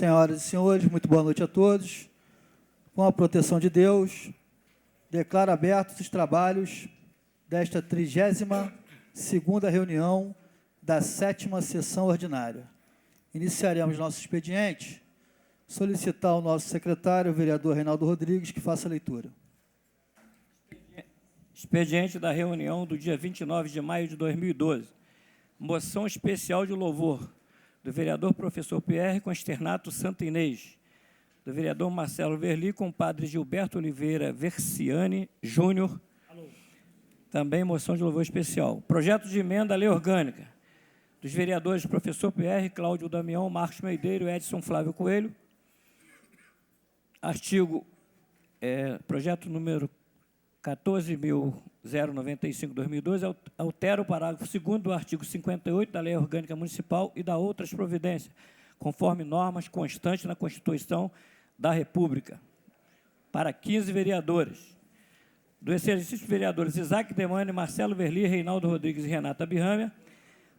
Senhoras e senhores, muito boa noite a todos. Com a proteção de Deus, declaro abertos os trabalhos desta 32ª reunião da 7ª sessão ordinária. Iniciaremos nosso expediente. Solicitar ao nosso secretário, o vereador Reinaldo Rodrigues, que faça a leitura. Expediente da reunião do dia 29 de maio de 2012. Moção especial de louvor do vereador professor Pierre com externato Santa Inês, do vereador Marcelo Verli com o padre Gilberto Oliveira Versiani Júnior. Também moção de louvor especial. Projeto de emenda à lei orgânica dos vereadores professor Pierre, Cláudio Damião, Marcos Meideiro, Edson Flávio Coelho. Artigo, projeto número 14.095/2012, altera o parágrafo 2º do artigo 58 da Lei Orgânica Municipal e da outras providências, conforme normas constantes na Constituição da República. Para 15 vereadores. Do exercício vereadores Isaac Demane, Marcelo Verli, Reinaldo Rodrigues e Renata Birrâmia.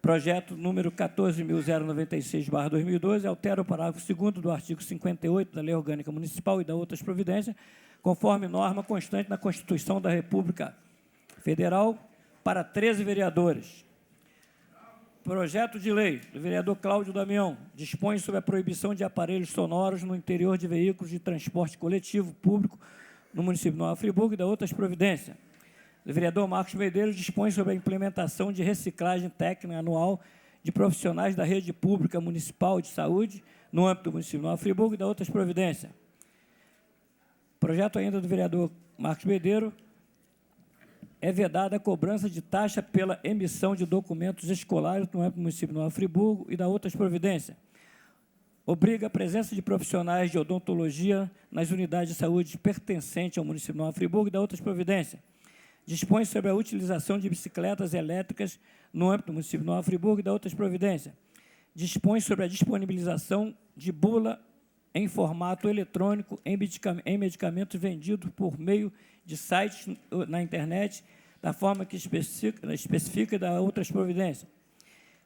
Projeto número 14.096/2012, altera o parágrafo 2º do artigo 58 da Lei Orgânica Municipal e da outras providências, conforme norma constante na Constituição da República Federal, para 13 vereadores. Projeto de lei do vereador Cláudio Damião dispõe sobre a proibição de aparelhos sonoros no interior de veículos de transporte coletivo público no município de Nova Friburgo e da outras providências. O vereador Marcos Medeiros dispõe sobre a implementação de reciclagem técnica anual de profissionais da rede pública municipal de saúde no âmbito do município de Nova Friburgo e da outras providências. Projeto ainda do vereador Marcos Medeiros, é vedada a cobrança de taxa pela emissão de documentos escolares no âmbito do município de Nova Friburgo e da outras providências. Obriga a presença de profissionais de odontologia nas unidades de saúde pertencentes ao município de Nova Friburgo e da outras providências. Dispõe sobre a utilização de bicicletas elétricas no âmbito do município de Nova Friburgo e da outras providências. Dispõe sobre a disponibilização de bula em formato eletrônico em medicamentos vendidos por meio de sites na internet, da forma que especifica e da outras providências.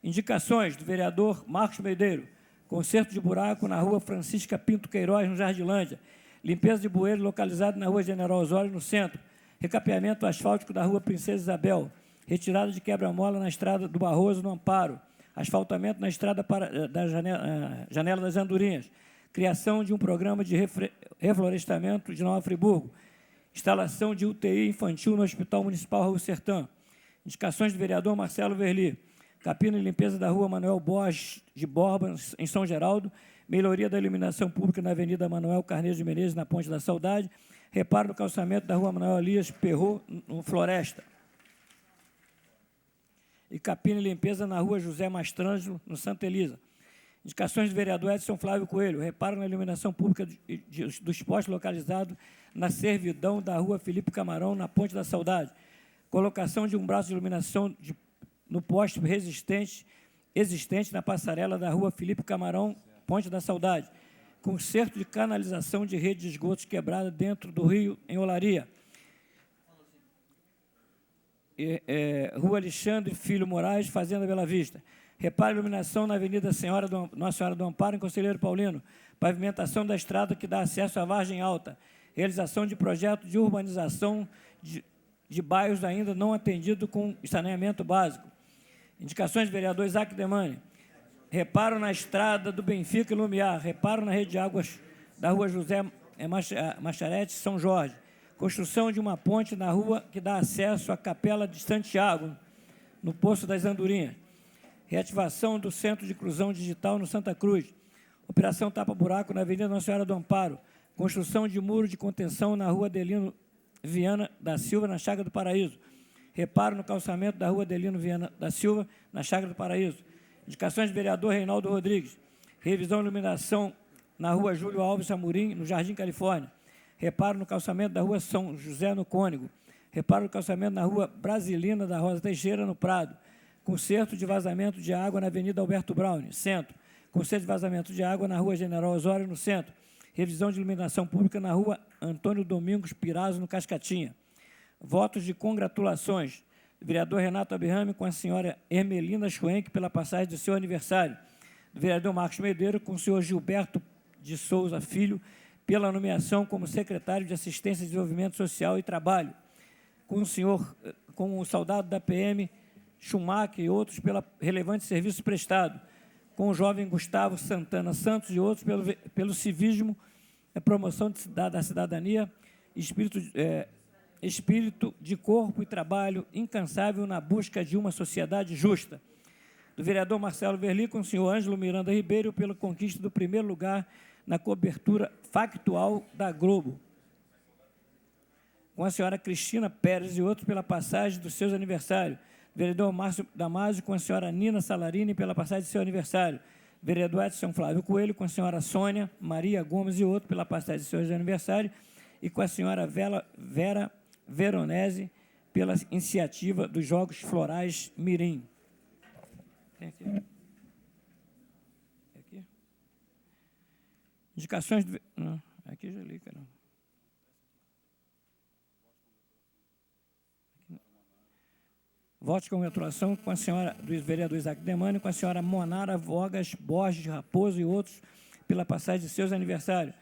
Indicações do vereador Marcos Meideiro: conserto de buraco na rua Francisca Pinto Queiroz, no Jardilândia, limpeza de bueiro localizado na rua General Osório, no centro, recapeamento asfáltico da rua Princesa Isabel, retirada de quebra-mola na estrada do Barroso, no Amparo, asfaltamento na estrada da Janela das Andorinhas, criação de um programa de reflorestamento de Nova Friburgo, instalação de UTI infantil no Hospital Municipal Raul Sertã. Indicações do vereador Marcelo Verli: capina e limpeza da rua Manuel Borges de Borba, em São Geraldo, melhoria da iluminação pública na Avenida Manuel Carneiro de Menezes, na Ponte da Saudade, reparo do calçamento da rua Manuel Elias Perrot, no Floresta. E capina e limpeza na rua José Mastrangelo, no Santa Elisa. Indicações do vereador Edson Flávio Coelho: reparo na iluminação pública dos postes localizados na servidão da rua Felipe Camarão, na Ponte da Saudade. Colocação de um braço de iluminação no poste existente na passarela da rua Felipe Camarão, Ponte da Saudade. Conserto de canalização de rede de esgotos quebrada dentro do rio, em Olaria. Rua Alexandre Filho Moraes, Fazenda Bela Vista. Reparo e iluminação na Avenida Nossa Senhora do Amparo, em Conselheiro Paulino. Pavimentação da estrada que dá acesso à Vargem Alta. Realização de projeto de urbanização de bairros ainda não atendidos com saneamento básico. Indicações do vereador Isaac Demane: reparo na estrada do Benfica e Lumiar. Reparo na rede de águas da rua José Macharete, São Jorge. Construção de uma ponte na rua que dá acesso à Capela de Santiago, no Poço das Andorinhas. Reativação do Centro de Inclusão Digital no Santa Cruz. Operação Tapa Buraco na Avenida Nossa Senhora do Amparo. Construção de muro de contenção na rua Adelino Viana da Silva, na Chácara do Paraíso. Reparo no calçamento da rua Adelino Viana da Silva, na Chácara do Paraíso. Indicações do vereador Reinaldo Rodrigues: revisão de iluminação na rua Júlio Alves Amorim, no Jardim Califórnia. Reparo no calçamento da rua São José, no Cônego. Reparo no calçamento na rua Brasilina da Rosa Teixeira, no Prado. Conserto de vazamento de água na Avenida Alberto Braune, centro. Conserto de vazamento de água na rua General Osório, no centro. Revisão de iluminação pública na rua Antônio Domingos Pirazzo, no Cascatinha. Votos de congratulações do vereador Renato Abirrame com a senhora Ermelina Schwenk pela passagem do seu aniversário. Do vereador Marcos Medeiros com o senhor Gilberto de Souza Filho pela nomeação como secretário de Assistência, Desenvolvimento Social e Trabalho, com o soldado da PM Schumacher e outros pela relevante serviço prestado, com o jovem Gustavo Santana Santos e outros pelo civismo, promoção da cidadania, espírito de corpo e trabalho incansável na busca de uma sociedade justa. Do vereador Marcelo Verli com o senhor Ângelo Miranda Ribeiro pela conquista do primeiro lugar na cobertura factual da Globo. Com a senhora Cristina Pérez e outros pela passagem dos seus aniversários. Vereador Márcio Damasio com a senhora Nina Salarini pela passagem do seu aniversário. Vereador Edson Flávio Coelho com a senhora Sônia Maria Gomes e outros pela passagem do seu aniversário. E com a senhora Vera Veronese pela iniciativa dos Jogos Florais Mirim. Tem aqui. Aqui. Indicações... Não, aqui já li, cara. Votos de congratulação com a senhora do vereador Isaac Demani, com a senhora Monara Vogas Borges Raposo e outros pela passagem de seus aniversários,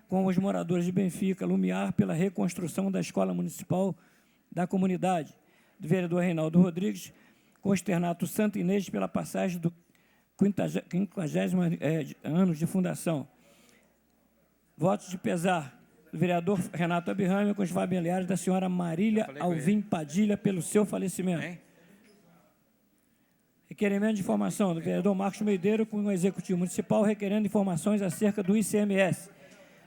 com os moradores de Benfica, Lumiar, pela reconstrução da Escola Municipal da Comunidade, do vereador Reinaldo Rodrigues, com o externato Santa Inês, pela passagem do 50º ano de fundação. Votos de pesar do vereador Renato Abirrame, com os familiares da senhora Marília Alvim Padilha, pelo seu falecimento. Requerimento de informação do vereador Marcos Meideiro, com o Executivo Municipal, requerendo informações acerca do ICMS.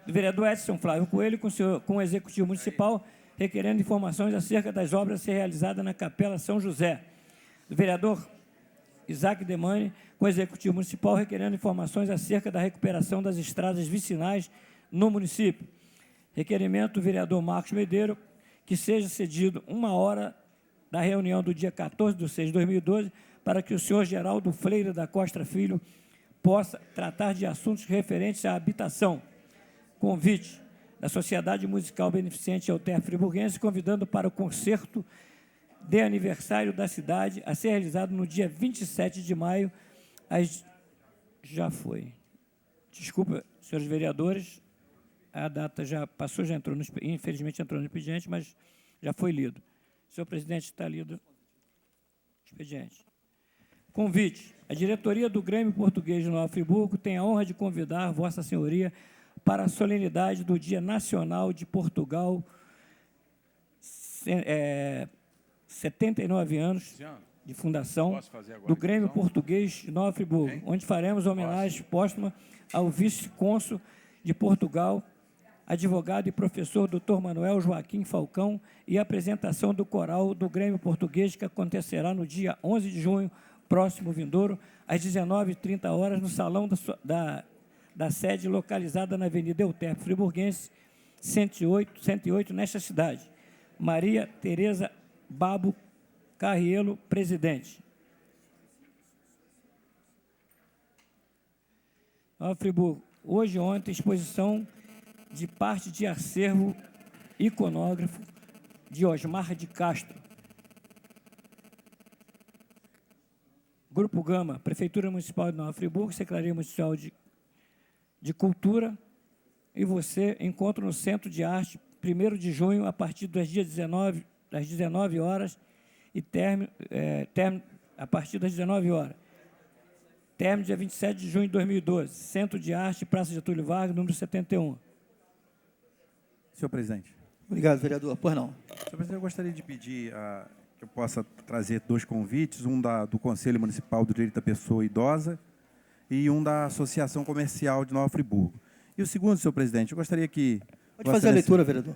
Do vereador Edson Flávio Coelho, com o Executivo Municipal, requerendo informações acerca das obras a ser realizadas na Capela São José. Do vereador Isaac Demani, com o Executivo Municipal, requerendo informações acerca da recuperação das estradas vicinais no município. Requerimento do vereador Marcos Meideiro, que seja cedido 1 hora da reunião do dia 14/6/2012, para que o senhor Geraldo Freire da Costa Filho possa tratar de assuntos referentes à habitação. Convite da Sociedade Musical Beneficente Alter Friburguense, convidando para o concerto de aniversário da cidade, a ser realizado no dia 27 de maio, já foi. Desculpa, senhores vereadores, a data já passou, já entrou, infelizmente entrou no expediente, mas já foi lido. Senhor presidente, está lido o expediente. Convite. A diretoria do Grêmio Português de Nova Friburgo tem a honra de convidar Vossa Senhoria para a solenidade do Dia Nacional de Portugal, 79 anos de fundação do Grêmio Português de Nova Friburgo, onde faremos homenagem póstuma ao vice-cônsul de Portugal, advogado e professor Dr. Manuel Joaquim Falcão, e a apresentação do coral do Grêmio Português, que acontecerá no dia 11 de junho, próximo vindouro, às 19h30, no salão da sede localizada na Avenida Euterpe Friburguense, 108, nesta cidade. Maria Tereza Babo Carrielo, presidente. Nova Friburgo, hoje e ontem, exposição de parte de acervo iconógrafo de Osmar de Castro. Grupo Gama, Prefeitura Municipal de Nova Friburgo, Secretaria Municipal de Cultura, e você, encontro no Centro de Arte, 1º de junho, a partir das 19 horas, e término a partir das 19 horas. Término dia 27 de junho de 2012, Centro de Arte, Praça Getúlio Vargas, número 71. Senhor presidente. Obrigado, vereador. Pois não. Senhor presidente, eu gostaria de pedir que eu possa trazer 2 convites, um do Conselho Municipal do Direito da Pessoa Idosa e um da Associação Comercial de Nova Friburgo. E o segundo, senhor presidente, eu gostaria que... Pode fazer a leitura, vereador.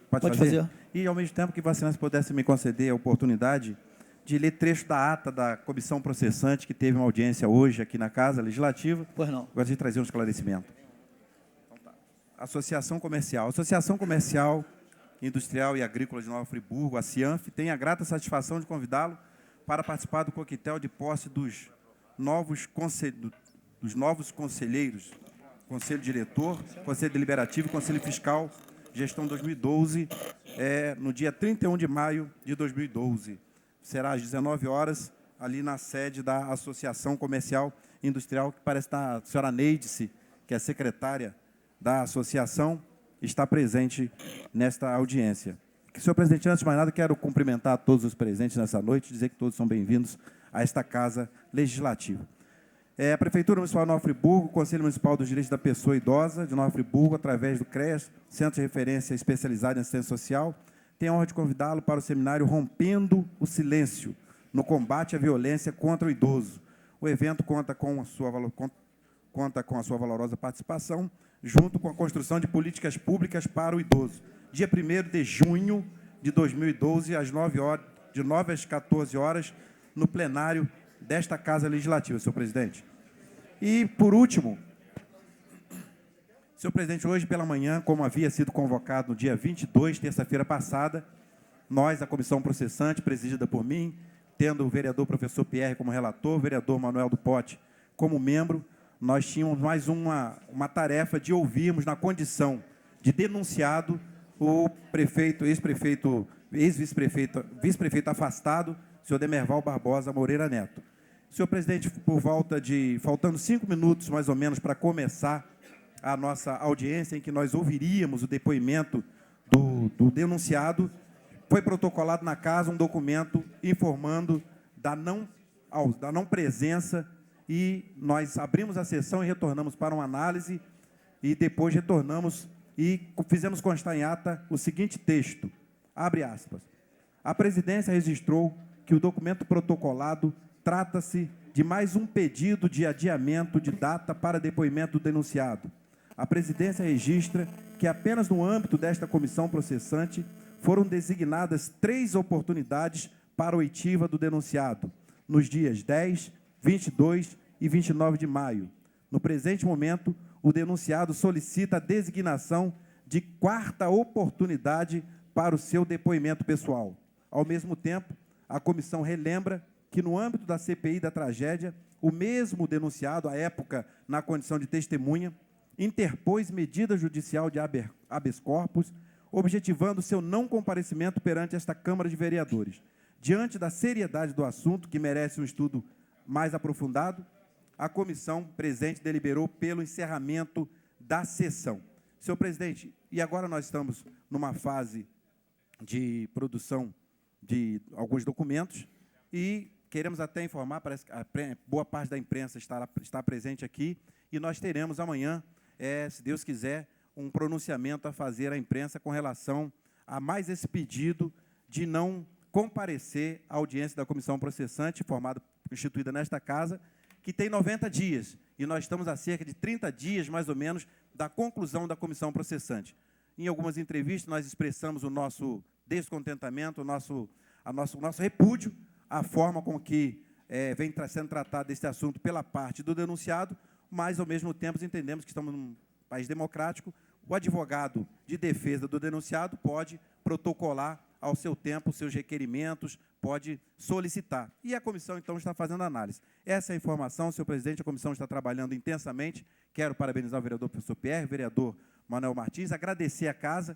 Pode fazer? E, ao mesmo tempo, que Vossa Excelência pudesse me conceder a oportunidade de ler trecho da ata da comissão processante, que teve uma audiência hoje aqui na Casa Legislativa. Pois não. Gostaria de trazer um esclarecimento. Então, tá. Associação Comercial. Associação Comercial, Industrial e Agrícola de Nova Friburgo, a CIANF, tem a grata satisfação de convidá-lo para participar do coquetel de posse dos novos conselheiros, Conselho Diretor, Conselho Deliberativo e Conselho Fiscal, gestão 2012, no dia 31 de maio de 2012. Será às 19 horas, ali na sede da Associação Comercial e Industrial, que parece estar a senhora Neidice, que é secretária da associação está presente nesta audiência. Senhor presidente, antes de mais nada, quero cumprimentar todos os presentes nessa noite e dizer que todos são bem-vindos a esta Casa Legislativa. A Prefeitura Municipal de Nova Friburgo, o Conselho Municipal dos Direitos da Pessoa Idosa de Nova Friburgo, através do CREAS, Centro de Referência Especializado em Assistência Social, tem a honra de convidá-lo para o seminário Rompendo o Silêncio, no combate à violência contra o idoso. O evento conta com a sua valorosa participação, junto com a construção de políticas públicas para o idoso. Dia 1º de junho de 2012, às 9 às 14 horas, no plenário desta Casa Legislativa, senhor presidente. E, por último, senhor presidente, hoje pela manhã, como havia sido convocado no dia 22, terça-feira passada, nós, a comissão processante, presidida por mim, tendo o vereador professor Pierre como relator, o vereador Manuel do Pote como membro, nós tínhamos mais uma tarefa de ouvirmos, na condição de denunciado, o prefeito, vice-prefeito afastado, senhor Demerval Barbosa Moreira Neto. Senhor presidente, faltando 5 minutos, mais ou menos, para começar a nossa audiência, em que nós ouviríamos o depoimento do denunciado, foi protocolado na casa um documento informando da não presença, e nós abrimos a sessão e retornamos para uma análise, e depois retornamos e fizemos constar em ata o seguinte texto, abre aspas, a presidência registrou que o documento protocolado trata-se de mais um pedido de adiamento de data para depoimento do denunciado. A presidência registra que apenas no âmbito desta comissão processante foram designadas 3 oportunidades para oitiva do denunciado, nos dias 10, 22 e 29 de maio. No presente momento, o denunciado solicita a designação de 4ª oportunidade para o seu depoimento pessoal. Ao mesmo tempo, a comissão relembra que, no âmbito da CPI da tragédia, o mesmo denunciado, à época na condição de testemunha, interpôs medida judicial de habeas corpus, objetivando seu não comparecimento perante esta Câmara de Vereadores. Diante da seriedade do assunto, que merece um estudo mais aprofundado, a comissão presente deliberou pelo encerramento da sessão. Senhor presidente, e agora nós estamos numa fase de produção de alguns documentos e queremos até informar, parece que boa parte da imprensa está presente aqui, e nós teremos amanhã, se Deus quiser, um pronunciamento a fazer à imprensa com relação a mais esse pedido de não comparecer à audiência da comissão processante, instituída nesta casa, que tem 90 dias, e nós estamos a cerca de 30 dias, mais ou menos, da conclusão da comissão processante. Em algumas entrevistas, nós expressamos o nosso descontentamento, o nosso repúdio, à forma com que vem sendo tratado esse assunto pela parte do denunciado, mas, ao mesmo tempo, entendemos que estamos num país democrático, o advogado de defesa do denunciado pode protocolar ao seu tempo os seus requerimentos, pode solicitar. E a comissão, então, está fazendo análise. Essa é a informação, senhor presidente, a comissão está trabalhando intensamente. Quero parabenizar o vereador professor Pierre, o vereador Manuel Martins, agradecer à casa,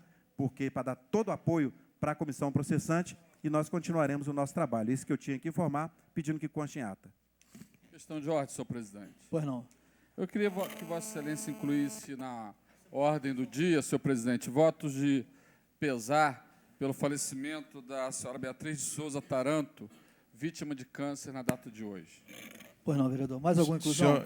para dar todo o apoio para a comissão processante, e nós continuaremos o nosso trabalho. Isso que eu tinha que informar, pedindo que conste em ata. Questão de ordem, senhor presidente. Pois não. Eu queria que Vossa Excelência incluísse na ordem do dia, senhor presidente, votos de pesar pelo falecimento da senhora Beatriz de Souza Taranto, vítima de câncer na data de hoje. Pois não, vereador. Mais alguma inclusão?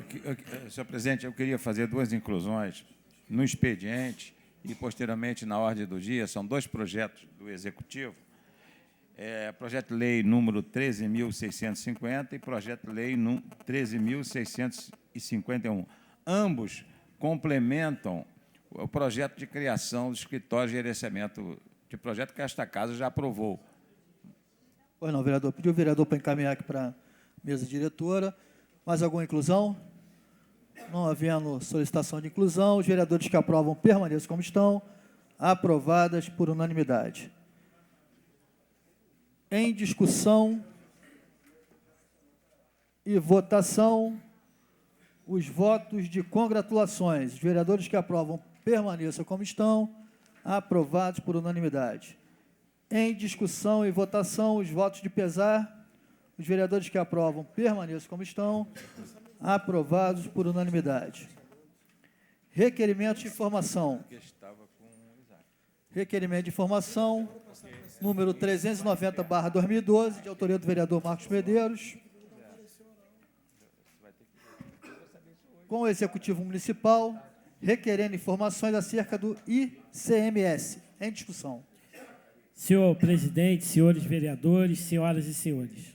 Senhor presidente, eu queria fazer 2 inclusões no expediente e, posteriormente, na ordem do dia. São 2 projetos do Executivo. Projeto de lei número 13.650 e projeto de lei 13.651. Ambos complementam o projeto de criação do escritório de gerenciamento de projeto que esta casa já aprovou. Pois não, vereador. Pediu o vereador para encaminhar aqui para a mesa diretora. Mais alguma inclusão? Não havendo solicitação de inclusão, os vereadores que aprovam permaneçam como estão, aprovadas por unanimidade. Em discussão e votação, os votos de congratulações. Os vereadores que aprovam permaneçam como estão, aprovados por unanimidade. Em discussão e votação, os votos de pesar. Os vereadores que aprovam permaneçam como estão, aprovados por unanimidade. Requerimento de informação. Requerimento de informação, número 390/2012, de autoria do vereador Marcos Medeiros. Com o Executivo Municipal, requerendo informações acerca do ICMS. Em discussão. Senhor presidente, senhores vereadores, senhoras e senhores.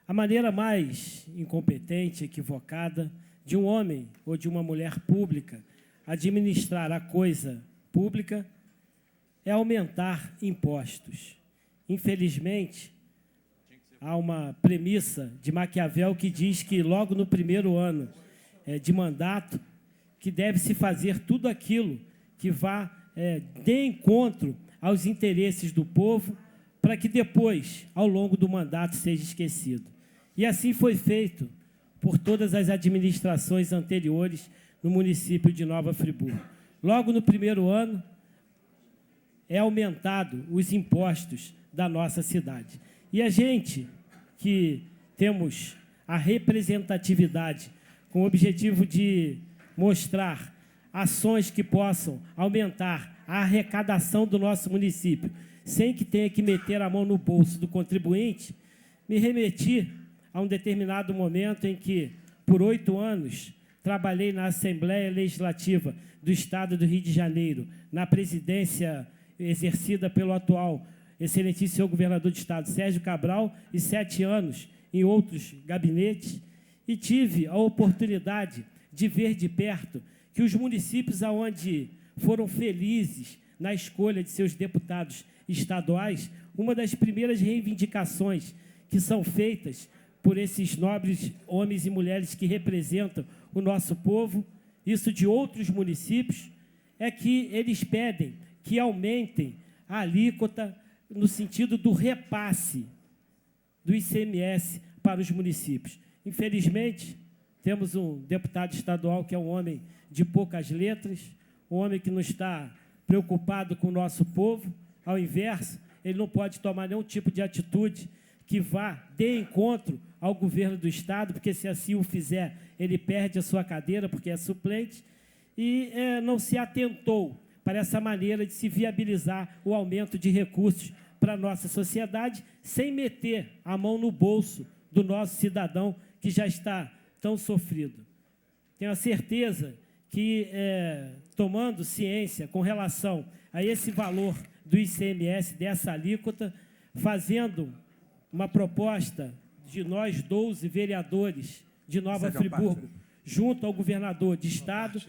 A maneira mais incompetente, equivocada, de um homem ou de uma mulher pública administrar a coisa pública é aumentar impostos. Infelizmente, há uma premissa de Maquiavel que diz que logo no primeiro ano de mandato que deve-se fazer tudo aquilo que vá de encontro aos interesses do povo para que depois, ao longo do mandato, seja esquecido. E assim foi feito por todas as administrações anteriores no município de Nova Friburgo. Logo no primeiro ano, é aumentado os impostos da nossa cidade. E a gente que temos a representatividade com o objetivo de mostrar ações que possam aumentar a arrecadação do nosso município, sem que tenha que meter a mão no bolso do contribuinte, me remeti a um determinado momento em que, por 8 anos, trabalhei na Assembleia Legislativa do Estado do Rio de Janeiro, na presidência exercida pelo atual excelentíssimo governador do Estado, Sérgio Cabral, e 7 anos em outros gabinetes, e tive a oportunidade de ver de perto que os municípios onde foram felizes na escolha de seus deputados estaduais, uma das primeiras reivindicações que são feitas por esses nobres homens e mulheres que representam o nosso povo, isso de outros municípios, é que eles pedem que aumentem a alíquota no sentido do repasse do ICMS para os municípios. Infelizmente, temos um deputado estadual que é um homem de poucas letras, um homem que não está preocupado com o nosso povo. Ao inverso, ele não pode tomar nenhum tipo de atitude que vá de encontro ao governo do Estado, porque se assim o fizer, ele perde a sua cadeira, porque é suplente, e não se atentou para essa maneira de se viabilizar o aumento de recursos para a nossa sociedade, sem meter a mão no bolso do nosso cidadão que já está tão sofrido. Tenho a certeza que, tomando ciência com relação a esse valor do ICMS, dessa alíquota, fazendo uma proposta de nós 12 vereadores de Nova Friburgo, junto ao governador de Estado,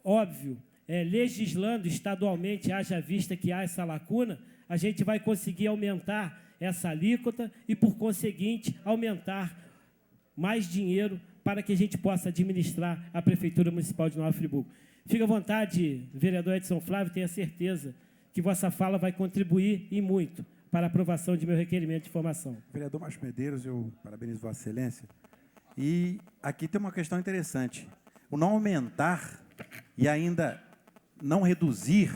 óbvio, legislando estadualmente, haja vista que há essa lacuna, a gente vai conseguir aumentar essa alíquota e, por conseguinte, aumentar mais dinheiro para que a gente possa administrar a Prefeitura Municipal de Nova Friburgo. Fique à vontade, vereador Edson Flávio, tenha certeza que vossa fala vai contribuir e muito para a aprovação de meu requerimento de informação. Vereador Marcos Medeiros, eu parabenizo Vossa Excelência. E aqui tem uma questão interessante. O não aumentar e ainda não reduzir,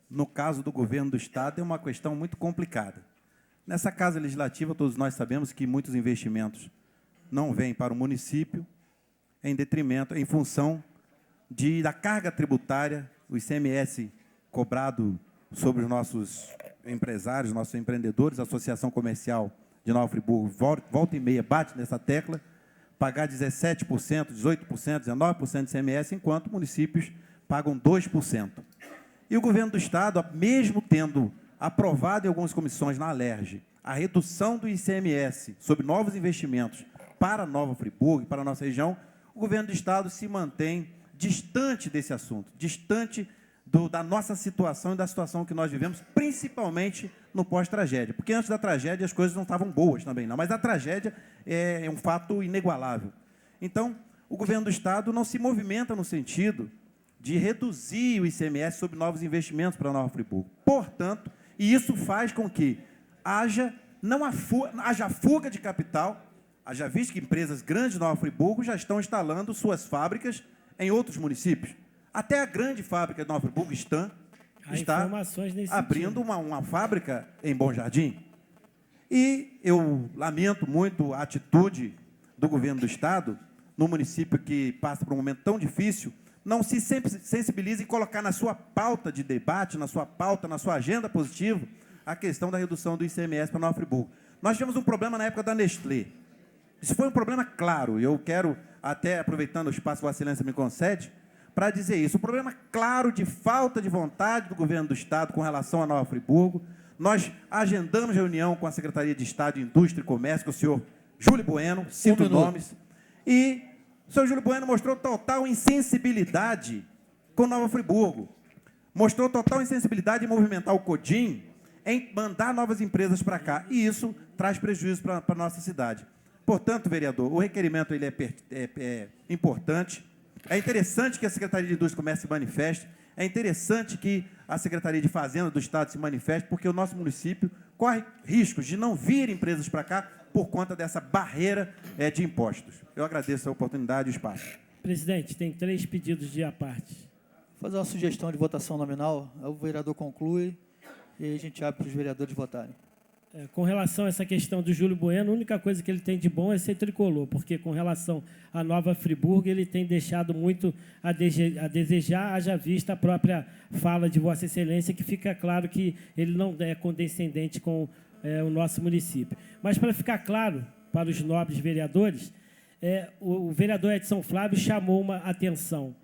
no caso do governo do Estado, é uma questão muito complicada. Nessa Casa Legislativa, todos nós sabemos que muitos investimentos não vêm para o município em detrimento, em função da carga tributária, o ICMS cobrado sobre os nossos empresários, nossos empreendedores. A Associação Comercial de Nova Friburgo, volta e meia, bate nessa tecla, pagar 17%, 18%, 19% de ICMS, enquanto municípios pagam 2%. E o governo do Estado, mesmo tendo aprovado em algumas comissões na Alerj a redução do ICMS sobre novos investimentos para Nova Friburgo e para a nossa região, o governo do Estado se mantém distante desse assunto, distante da nossa situação e da situação que nós vivemos, principalmente no pós-tragédia. Porque antes da tragédia as coisas não estavam boas também, não, mas a tragédia é um fato inigualável. Então, o governo do Estado não se movimenta no sentido de reduzir o ICMS sobre novos investimentos para Nova Friburgo. Portanto, e isso faz com que haja fuga de capital, haja visto que empresas grandes de Nova Friburgo já estão instalando suas fábricas em outros municípios. Até a grande fábrica de Nova Friburgo está abrindo uma fábrica em Bom Jardim. E eu lamento muito a atitude do governo do Estado no município que passa por um momento tão difícil, não se sensibiliza em colocar na sua pauta de debate, na sua pauta, na sua agenda positiva, a questão da redução do ICMS para Nova Friburgo. Nós tivemos um problema na época da Nestlé. Isso foi um problema claro, e eu quero, até aproveitando o espaço que Vossa Excelência me concede, para dizer isso. Um problema claro de falta de vontade do governo do Estado com relação a Nova Friburgo. Nós agendamos reunião com a Secretaria de Estado de Indústria e Comércio, com o senhor Júlio Bueno, cito nomes, e o senhor Júlio Bueno mostrou total insensibilidade com Nova Friburgo. Mostrou total insensibilidade em movimentar o CODIM, em mandar novas empresas para cá. E isso traz prejuízo para a nossa cidade. Portanto, vereador, o requerimento ele é importante. É interessante que a Secretaria de Indústria e Comércio se manifeste. É interessante que a Secretaria de Fazenda do Estado se manifeste, porque o nosso município corre riscos de não vir empresas para cá por conta dessa barreira de impostos. Eu agradeço a oportunidade e o espaço. Presidente, tem 3 pedidos de à parte. Vou fazer uma sugestão de votação nominal. O vereador conclui e aí a gente abre para os vereadores votarem. Com relação a essa questão do Júlio Bueno, a única coisa que ele tem de bom é ser tricolor, porque com relação à Nova Friburgo, ele tem deixado muito a desejar, haja vista a própria fala de Vossa Excelência, que fica claro que ele não é condescendente com o nosso município. Mas, para ficar claro para os nobres vereadores, o vereador Edson Flávio chamou uma atenção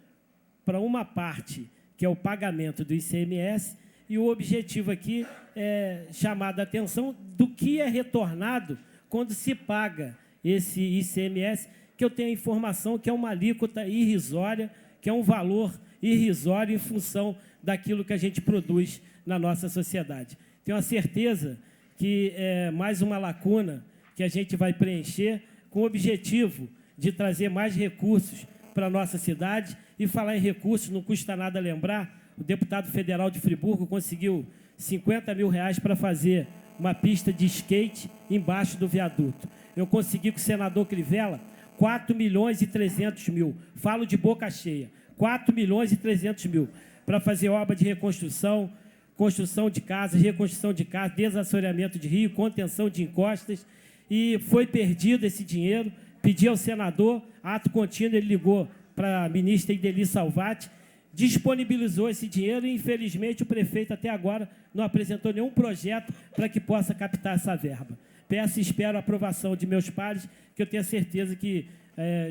para uma parte, que é o pagamento do ICMS, e o objetivo aqui é chamar a atenção do que é retornado quando se paga esse ICMS, que eu tenho a informação que é uma alíquota irrisória, que é um valor irrisório em função daquilo que a gente produz na nossa sociedade. Tenho a certeza que é mais uma lacuna que a gente vai preencher com o objetivo de trazer mais recursos para a nossa cidade. E falar em recursos, não custa nada lembrar, o deputado federal de Friburgo conseguiu R$50 mil para fazer uma pista de skate embaixo do viaduto. Eu consegui com o senador Crivella R$4.300.000. Falo de boca cheia. R$4.300.000 para fazer obra de reconstrução, construção de casas, reconstrução de casas, desassoreamento de rio, contenção de encostas. E foi perdido esse dinheiro. Pedi ao senador, ato contínuo, ele ligou para a ministra Ideli Salvati, disponibilizou esse dinheiro e, infelizmente, o prefeito até agora não apresentou nenhum projeto para que possa captar essa verba. Peço e espero a aprovação de meus pares, que eu tenho certeza que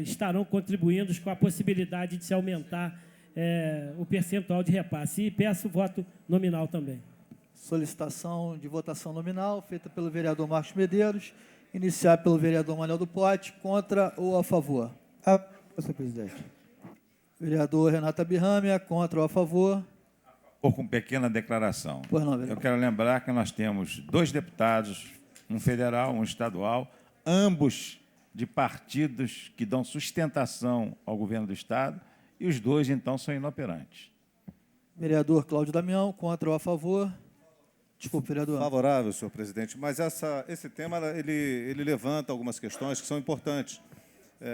estarão contribuindo com a possibilidade de se aumentar o percentual de repasse. E peço voto nominal também. Solicitação de votação nominal, feita pelo vereador Marcos Medeiros, iniciar pelo vereador Manuel do Pote, contra ou a favor? Senhor presidente. Vereador Renata Birrâmia, contra ou a favor? Ou com pequena declaração. Pois não, vereador. Eu quero lembrar que nós temos 2 deputados, um federal, um estadual, ambos de partidos que dão sustentação ao governo do Estado, e os 2, então, são inoperantes. Vereador Cláudio Damião, contra ou a favor? Desculpe, vereador. Favorável, senhor presidente, mas esse tema ele levanta algumas questões que são importantes.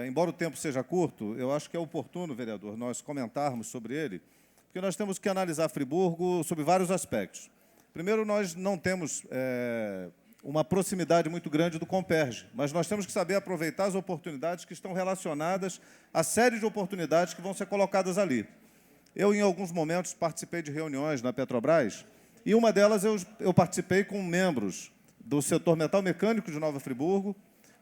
Embora o tempo seja curto, eu acho que é oportuno, vereador, nós comentarmos sobre ele, porque nós temos que analisar Friburgo sob vários aspectos. Primeiro, nós não temos uma proximidade muito grande do Comperj, mas nós temos que saber aproveitar as oportunidades que estão relacionadas à série de oportunidades que vão ser colocadas ali. Eu, em alguns momentos, participei de reuniões na Petrobras, e uma delas eu participei com membros do setor metal mecânico de Nova Friburgo,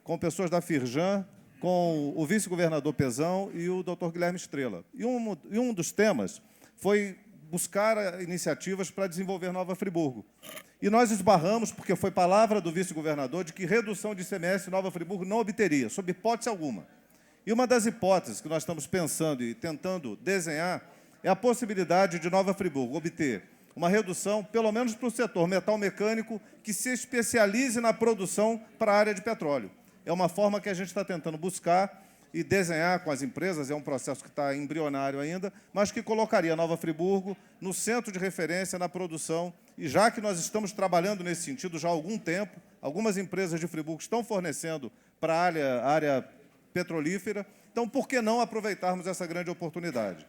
com pessoas da Firjan, com o vice-governador Pezão e o doutor Guilherme Estrela. E um dos temas foi buscar iniciativas para desenvolver Nova Friburgo. E nós esbarramos, porque foi palavra do vice-governador, de que redução de ICMS Nova Friburgo não obteria, sob hipótese alguma. E uma das hipóteses que nós estamos pensando e tentando desenhar é a possibilidade de Nova Friburgo obter uma redução, pelo menos para o setor metal mecânico, que se especialize na produção para a área de petróleo. É uma forma que a gente está tentando buscar e desenhar com as empresas, é um processo que está embrionário ainda, mas que colocaria Nova Friburgo no centro de referência na produção. E já que nós estamos trabalhando nesse sentido já há algum tempo, algumas empresas de Friburgo estão fornecendo para a área petrolífera, então por que não aproveitarmos essa grande oportunidade?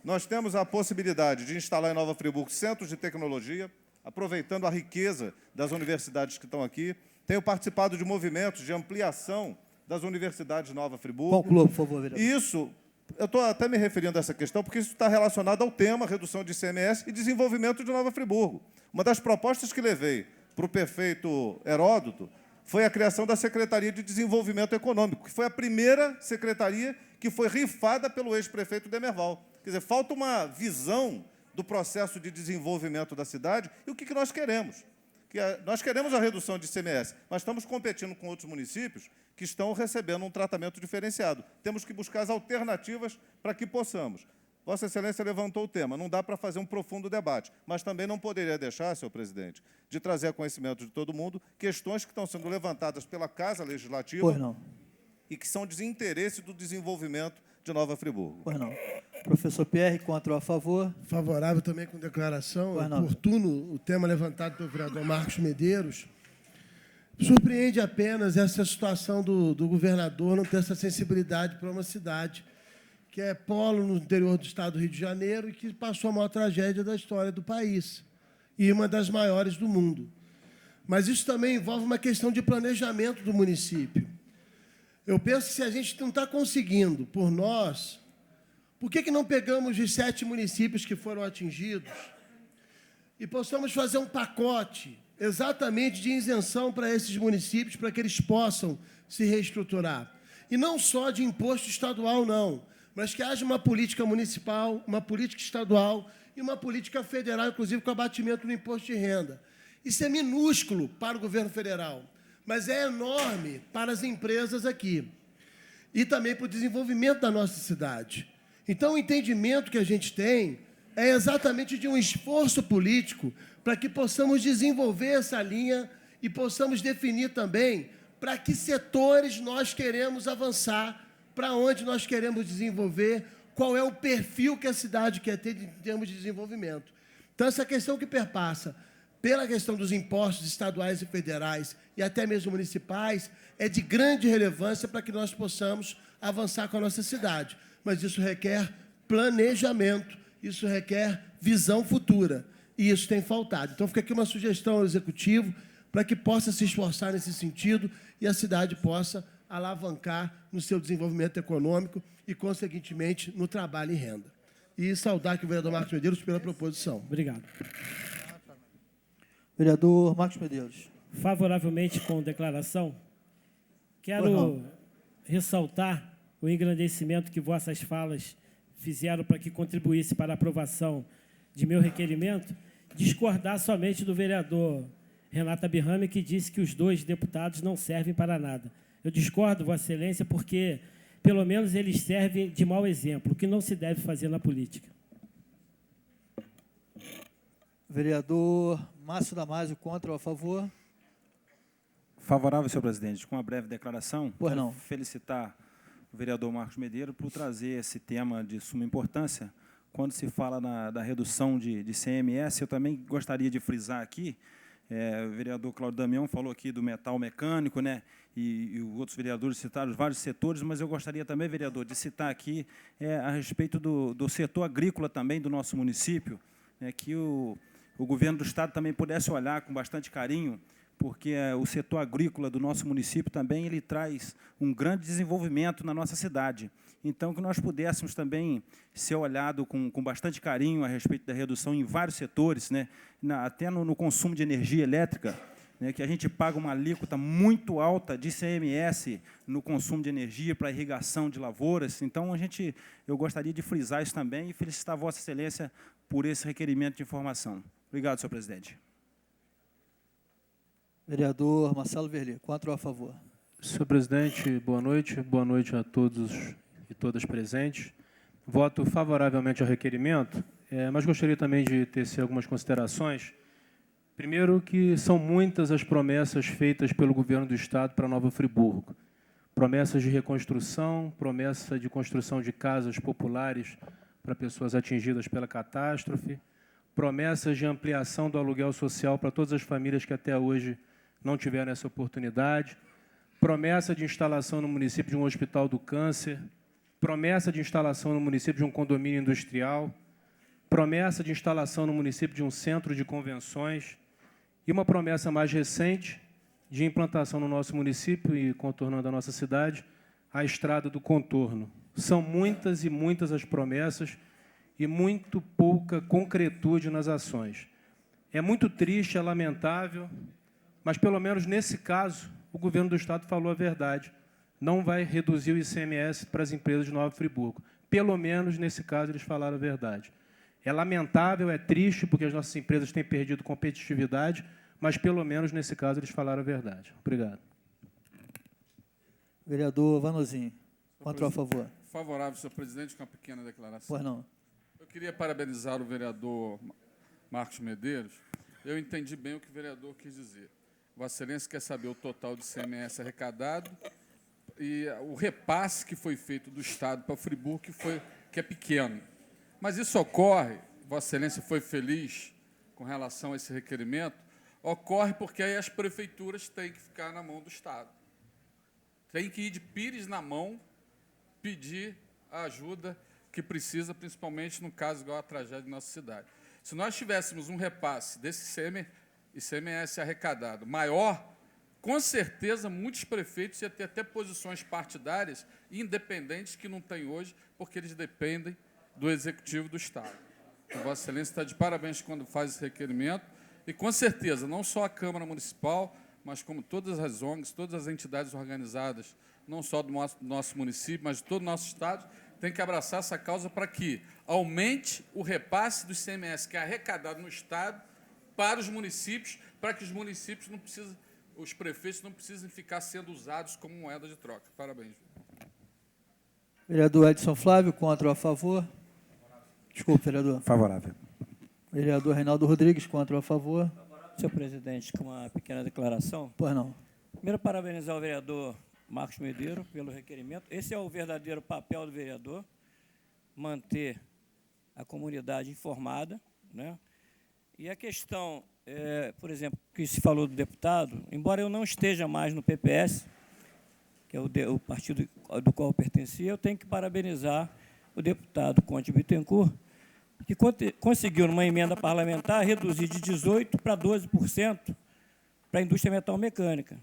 Nós temos a possibilidade de instalar em Nova Friburgo centros de tecnologia, aproveitando a riqueza das universidades que estão aqui. Tenho participado de movimentos de ampliação das universidades de Nova Friburgo. Conclua, por favor, vereador. E isso, eu estou até me referindo a essa questão, porque isso está relacionado ao tema redução de ICMS e desenvolvimento de Nova Friburgo. Uma das propostas que levei para o prefeito Heródoto foi a criação da Secretaria de Desenvolvimento Econômico, que foi a primeira secretaria que foi rifada pelo ex-prefeito Demerval. Quer dizer, falta uma visão do processo de desenvolvimento da cidade e o que nós queremos. Nós queremos a redução de ICMS, mas estamos competindo com outros municípios que estão recebendo um tratamento diferenciado. Temos que buscar as alternativas para que possamos. Vossa Excelência levantou o tema, não dá para fazer um profundo debate, mas também não poderia deixar, senhor presidente, de trazer a conhecimento de todo mundo questões que estão sendo levantadas pela Casa Legislativa Pois não. e que são desinteresse do desenvolvimento de Nova Friburgo. Pois não. Professor Pierre, contra ou a favor? Favorável também com declaração. Pois É não. oportuno o tema levantado pelo vereador Marcos Medeiros. Surpreende apenas essa situação do governador não ter essa sensibilidade para uma cidade que é polo no interior do estado do Rio de Janeiro e que passou a maior tragédia da história do país e uma das maiores do mundo. Mas isso também envolve uma questão de planejamento do município. Eu penso que se a gente não está conseguindo, por nós, por que não pegamos os 7 municípios que foram atingidos e possamos fazer um pacote exatamente de isenção para esses municípios, para que eles possam se reestruturar? E não só de imposto estadual, não, mas que haja uma política municipal, uma política estadual e uma política federal, inclusive com abatimento do imposto de renda. Isso é minúsculo para o governo federal, mas é enorme para as empresas aqui e também para o desenvolvimento da nossa cidade. Então, o entendimento que a gente tem é exatamente de um esforço político para que possamos desenvolver essa linha e possamos definir também para que setores nós queremos avançar, para onde nós queremos desenvolver, qual é o perfil que a cidade quer ter em termos de desenvolvimento. Então, essa questão que perpassa pela questão dos impostos estaduais e federais e até mesmo municipais é de grande relevância para que nós possamos avançar com a nossa cidade. Mas isso requer planejamento, isso requer visão futura, e isso tem faltado. Então, fica aqui uma sugestão ao Executivo para que possa se esforçar nesse sentido e a cidade possa alavancar no seu desenvolvimento econômico e, consequentemente, no trabalho e renda. E saudar aqui o vereador Marcos Medeiros pela proposição. Obrigado. Vereador Marcos Medeiros. Favoravelmente com declaração, quero ressaltar o engrandecimento que vossas falas fizeram para que contribuísse para a aprovação de meu requerimento, discordar somente do vereador Renato Abirrame, que disse que os 2 deputados não servem para nada. Eu discordo, Vossa Excelência, porque, pelo menos, eles servem de mau exemplo, o que não se deve fazer na política. Vereador Márcio Damasio, contra ou a favor? Favorável, senhor presidente. Com uma breve declaração, Pois quero não. felicitar o vereador Marcos Medeiros por trazer esse tema de suma importância. Quando se fala da redução de ICMS, eu também gostaria de frisar aqui, o vereador Cláudio Damião falou aqui do metal mecânico, né, e os outros vereadores citaram vários setores, mas eu gostaria também, vereador, de citar aqui a respeito do setor agrícola também do nosso município, que o governo do Estado também pudesse olhar com bastante carinho, porque o setor agrícola do nosso município também ele traz um grande desenvolvimento na nossa cidade. Então, que nós pudéssemos também ser olhado com bastante carinho a respeito da redução em vários setores, né, até no consumo de energia elétrica, né, que a gente paga uma alíquota muito alta de ICMS no consumo de energia para irrigação de lavouras. Então, eu gostaria de frisar isso também e felicitar Vossa Excelência por esse requerimento de informação. Obrigado, senhor presidente. Vereador Marcelo Verli, contra ou a favor? Senhor presidente, boa noite a todos e todas presentes. Voto favoravelmente ao requerimento, mas gostaria também de tecer algumas considerações. Primeiro, que são muitas as promessas feitas pelo governo do Estado para Nova Friburgo. Promessas de reconstrução, promessa de construção de casas populares para pessoas atingidas pela catástrofe, promessas de ampliação do aluguel social para todas as famílias que até hoje não tiveram essa oportunidade, promessa de instalação no município de um hospital do câncer, promessa de instalação no município de um condomínio industrial, promessa de instalação no município de um centro de convenções e uma promessa mais recente de implantação no nosso município e contornando a nossa cidade, a estrada do contorno. São muitas e muitas as promessas e muito pouca concretude nas ações. É muito triste, é lamentável, mas, pelo menos nesse caso, o governo do Estado falou a verdade. Não vai reduzir o ICMS para as empresas de Nova Friburgo. Pelo menos, nesse caso, eles falaram a verdade. É lamentável, é triste, porque as nossas empresas têm perdido competitividade, mas, pelo menos, nesse caso, eles falaram a verdade. Obrigado. Vereador Vanozinho, contra ou a favor? Favorável, senhor presidente, com uma pequena declaração. Pois não. Eu queria parabenizar o vereador Marcos Medeiros. Eu entendi bem o que o vereador quis dizer. Vossa Excelência quer saber o total de ICMS arrecadado e o repasse que foi feito do Estado para Friburgo, que é pequeno. Mas isso ocorre, Vossa Excelência foi feliz com relação a esse requerimento, ocorre porque aí as prefeituras têm que ficar na mão do Estado. Tem que ir de pires na mão, pedir a ajuda que precisa, principalmente no caso igual a tragédia de nossa cidade. Se nós tivéssemos um repasse desse ICMS arrecadado maior, com certeza muitos prefeitos iam ter até posições partidárias independentes que não têm hoje, porque eles dependem do Executivo do Estado. Então, Vossa Excelência está de parabéns quando faz esse requerimento, e com certeza, não só a Câmara Municipal, mas como todas as ONGs, todas as entidades organizadas, não só do nosso município, mas de todo o nosso Estado, tem que abraçar essa causa para que aumente o repasse do ICMS que é arrecadado no Estado para os municípios, para que os municípios não precisem, os prefeitos não precisem ficar sendo usados como moeda de troca. Parabéns. Vereador Edson Flávio, contra ou a favor? Desculpe, vereador. Favorável. Vereador Reinaldo Rodrigues, contra ou a favor? Senhor presidente, com uma pequena declaração. Pois não. Primeiro, parabenizar o vereador Marcos Medeiros pelo requerimento. Esse é o verdadeiro papel do vereador, manter a comunidade informada, né? E a questão, por exemplo, que se falou do deputado, embora eu não esteja mais no PPS, que é o partido do qual eu pertencia, eu tenho que parabenizar o deputado Conde Bittencourt, que conseguiu, numa emenda parlamentar, reduzir de 18% para 12% para a indústria metalmecânica,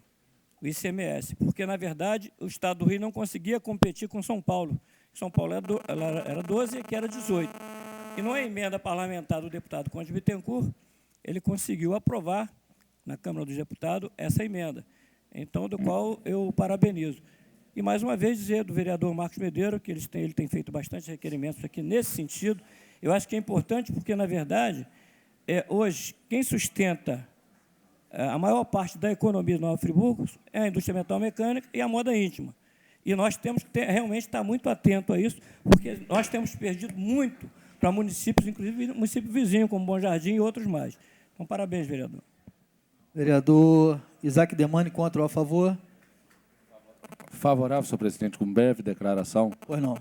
o ICMS, porque, na verdade, o Estado do Rio não conseguia competir com São Paulo. São Paulo era 12% e aqui era 18%. E, numa emenda parlamentar do deputado Conde Bittencourt, ele conseguiu aprovar, na Câmara dos Deputados, essa emenda, então, do qual eu parabenizo. E, mais uma vez, dizer do vereador Marcos Medeiros, que ele tem feito bastante requerimentos aqui nesse sentido. Eu acho que é importante porque, na verdade, hoje, quem sustenta a maior parte da economia de Nova Friburgo é a indústria metalmecânica e a moda íntima. E nós temos que realmente estar muito atento a isso, porque nós temos perdido muito para municípios, inclusive município vizinho, como Bom Jardim e outros mais. Então, parabéns, vereador. Vereador Isaac Demani, contra ou a favor? Favorável, senhor presidente, com breve declaração. Pois não.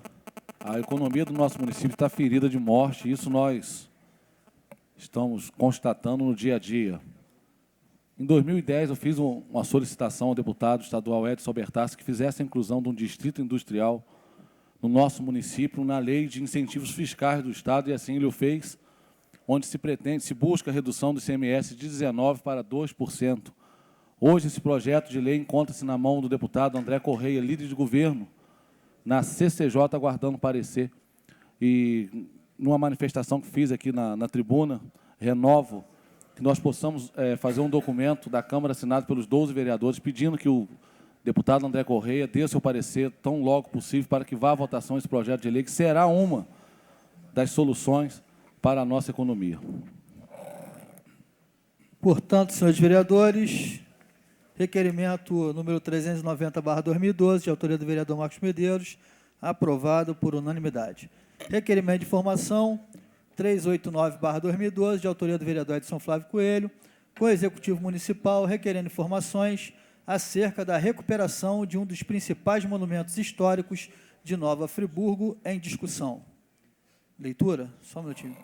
A economia do nosso município está ferida de morte, e isso nós estamos constatando no dia a dia. Em 2010, eu fiz uma solicitação ao deputado estadual Edson Bertassi que fizesse a inclusão de um distrito industrial no nosso município na lei de incentivos fiscais do Estado, e assim ele o fez, onde se busca a redução do ICMS de 19% para 2%. Hoje, esse projeto de lei encontra-se na mão do deputado André Correia, líder de governo, na CCJ, aguardando parecer. E, numa manifestação que fiz aqui na tribuna, renovo que nós possamos fazer um documento da Câmara assinado pelos 12 vereadores, pedindo que o deputado André Correia dê seu parecer tão logo possível para que vá à votação esse projeto de lei, que será uma das soluções para a nossa economia. Portanto, senhores vereadores, requerimento número 390/2012, de autoria do vereador Marcos Medeiros, aprovado por unanimidade. Requerimento de informação 389/2012, de autoria do vereador Edson Flávio Coelho, com o Executivo Municipal, requerendo informações acerca da recuperação de um dos principais monumentos históricos de Nova Friburgo em discussão. Leitura? Só um minutinho.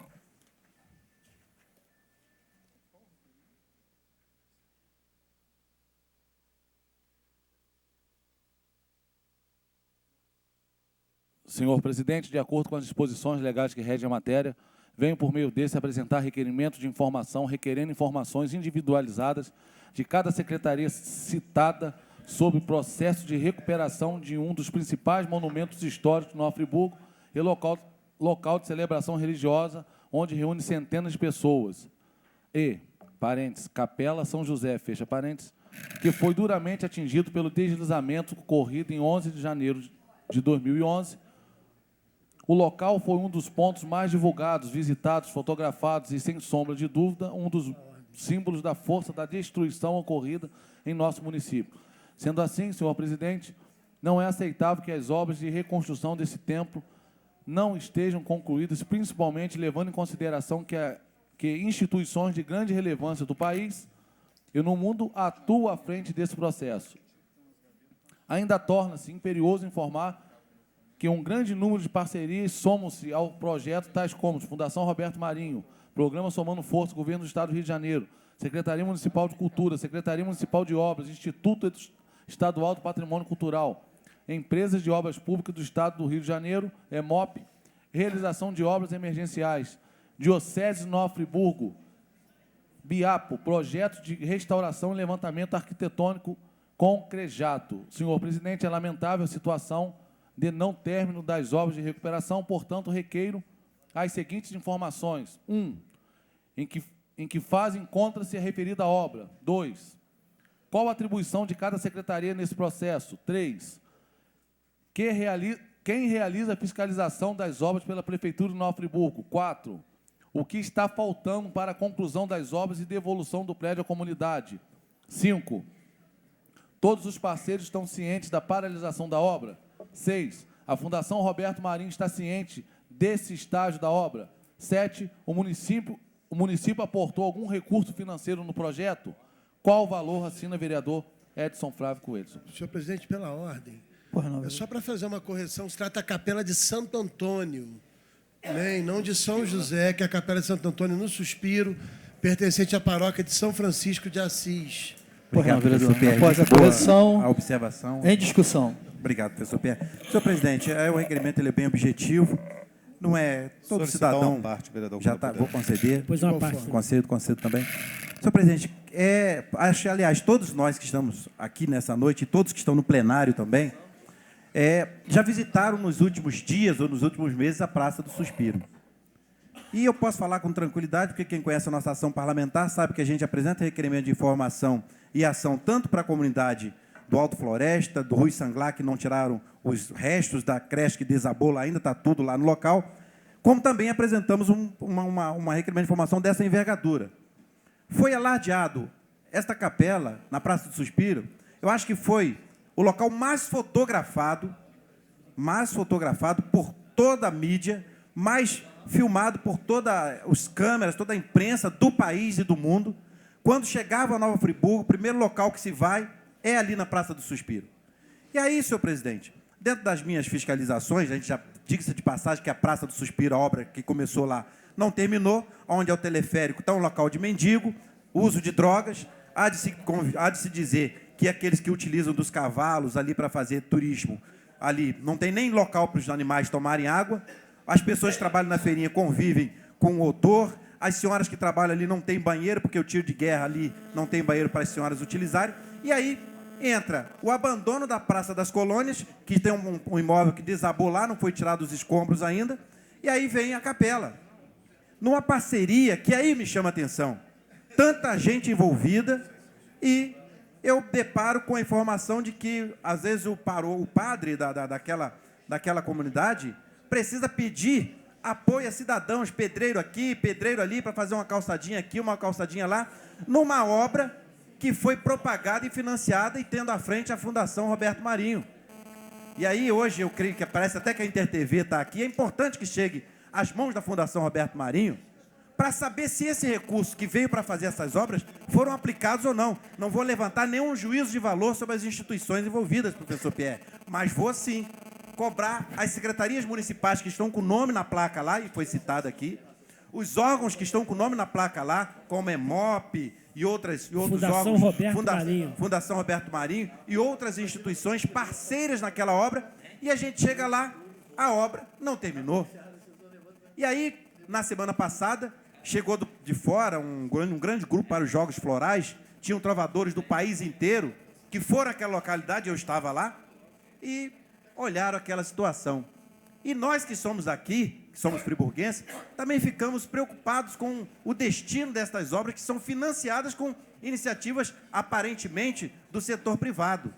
Senhor presidente, de acordo com as disposições legais que regem a matéria, venho, por meio desse, apresentar requerimento de informação, requerendo informações individualizadas de cada secretaria citada sobre o processo de recuperação de um dos principais monumentos históricos de Nova Friburgo e local de celebração religiosa, onde reúne centenas de pessoas. E, parênteses, Capela São José, fecha parênteses, que foi duramente atingido pelo deslizamento ocorrido em 11 de janeiro de 2011. O local foi um dos pontos mais divulgados, visitados, fotografados e, sem sombra de dúvida, um dos símbolos da força da destruição ocorrida em nosso município. Sendo assim, senhor presidente, não é aceitável que as obras de reconstrução desse templo não estejam concluídas, principalmente levando em consideração que instituições de grande relevância do país e no mundo atuam à frente desse processo. Ainda torna-se imperioso informar que um grande número de parcerias somam-se ao projeto, tais como Fundação Roberto Marinho, Programa Somando Força, Governo do Estado do Rio de Janeiro, Secretaria Municipal de Cultura, Secretaria Municipal de Obras, Instituto Estadual do Patrimônio Cultural, Empresas de Obras Públicas do Estado do Rio de Janeiro, EMOP, Realização de Obras Emergenciais, Diocese de Nova Friburgo, BIAPO, Projeto de Restauração e Levantamento Arquitetônico Concrejato. Senhor presidente, é lamentável a situação de não término das obras de recuperação, portanto, requeiro as seguintes informações. 1. Em que fase encontra-se a referida obra? 2. Qual a atribuição de cada secretaria nesse processo? 3. Quem realiza a fiscalização das obras pela Prefeitura de Nova Friburgo? 4. O que está faltando para a conclusão das obras e devolução do prédio à comunidade? 5. Todos os parceiros estão cientes da paralisação da obra? 6. A Fundação Roberto Marinho está ciente desse estágio da obra? 7. O município aportou algum recurso financeiro no projeto? Qual o valor, assina vereador Edson Flávio Coelho? Senhor presidente, pela ordem, Não, é só para fazer uma correção, se trata da Capela de Santo Antônio, né, e não de São José, que é a Capela de Santo Antônio no Suspiro, pertencente à paróquia de São Francisco de Assis. Obrigado, vereador. professor Pierre. Após a Boa correção, a observação. em discussão. Obrigado, professor Pierre. Senhor presidente, o requerimento ele é bem objetivo. Não é todo Solicitar cidadão. uma parte, vereador, Já quando tá, puder. vou conceder. Depois uma parte. Concedo também. Senhor presidente, acho, aliás, todos nós que estamos aqui nessa noite, e todos que estão no plenário também, já visitaram nos últimos dias ou nos últimos meses a Praça do Suspiro. E eu posso falar com tranquilidade, porque quem conhece a nossa ação parlamentar sabe que a gente apresenta requerimento de informação e ação tanto para a comunidade do Alto Floresta, do Rui Sanglá, que não tiraram os restos da creche que desabou lá, ainda está tudo lá no local, como também apresentamos uma requerimento de informação dessa envergadura. Foi alardeado esta capela, na Praça do Suspiro, eu acho que foi o local mais fotografado por toda a mídia, mais filmado por todas as câmeras, toda a imprensa do país e do mundo. Quando chegava a Nova Friburgo, o primeiro local que se vai é ali na Praça do Suspiro. E aí, senhor presidente, dentro das minhas fiscalizações, a gente já diga-se de passagem que a Praça do Suspiro, a obra que começou lá, não terminou, onde é o teleférico, está um local de mendigo, uso de drogas, há de se dizer que aqueles que utilizam dos cavalos ali para fazer turismo, ali não tem nem local para os animais tomarem água, as pessoas que trabalham na feirinha convivem com o odor, as senhoras que trabalham ali não têm banheiro, porque o tiro de guerra ali não tem banheiro para as senhoras utilizarem, e aí entra o abandono da Praça das Colônias, que tem um imóvel que desabou lá, não foi tirado dos escombros ainda, e aí vem a capela. Numa parceria que aí me chama a atenção, tanta gente envolvida, e eu deparo com a informação de que, às vezes, o padre daquela comunidade precisa pedir apoio a cidadãos, pedreiro aqui, pedreiro ali, para fazer uma calçadinha aqui, uma calçadinha lá, numa obra que foi propagada e financiada e tendo à frente a Fundação Roberto Marinho. E aí, hoje, eu creio que parece até que a InterTV está aqui, é importante que chegue às mãos da Fundação Roberto Marinho para saber se esse recurso que veio para fazer essas obras foram aplicados ou não. Não vou levantar nenhum juízo de valor sobre as instituições envolvidas, professor Pierre, mas vou sim cobrar as secretarias municipais que estão com o nome na placa lá, e foi citado aqui, os órgãos que estão com o nome na placa lá, como EMOP e outros Fundação órgãos, Roberto Marinho. Fundação Roberto Marinho e outras instituições parceiras naquela obra, e a gente chega lá, a obra não terminou. E aí, na semana passada, chegou de fora um grande grupo para os Jogos Florais, tinham trovadores do país inteiro que foram àquela localidade, eu estava lá, e olharam aquela situação. E nós que somos aqui, que somos friburguenses, também ficamos preocupados com o destino destas obras que são financiadas com iniciativas, aparentemente, do setor privado.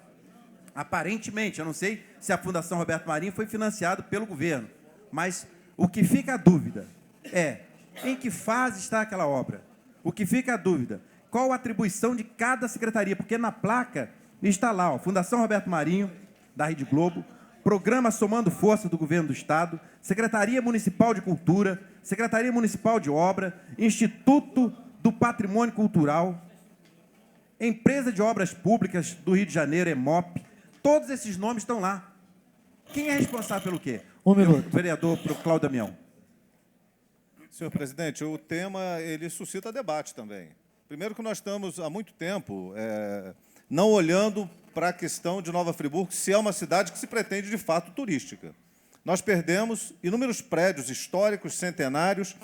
Aparentemente, eu não sei se a Fundação Roberto Marinho foi financiada pelo governo, mas o que fica a dúvida é em que fase está aquela obra. O que fica a dúvida, qual a atribuição de cada secretaria, porque na placa está lá, ó, Fundação Roberto Marinho, da Rede Globo, Programa Somando Força do Governo do Estado, Secretaria Municipal de Cultura, Secretaria Municipal de Obra, Instituto do Patrimônio Cultural, Empresa de Obras Públicas do Rio de Janeiro, EMOP, todos esses nomes estão lá. Quem é responsável pelo quê? Um minuto. O vereador Cláudio Damião. Senhor presidente, o tema ele suscita debate também. Primeiro que nós estamos há muito tempo não olhando para a questão de Nova Friburgo, se é uma cidade que se pretende de fato turística. Nós perdemos inúmeros prédios históricos, centenários.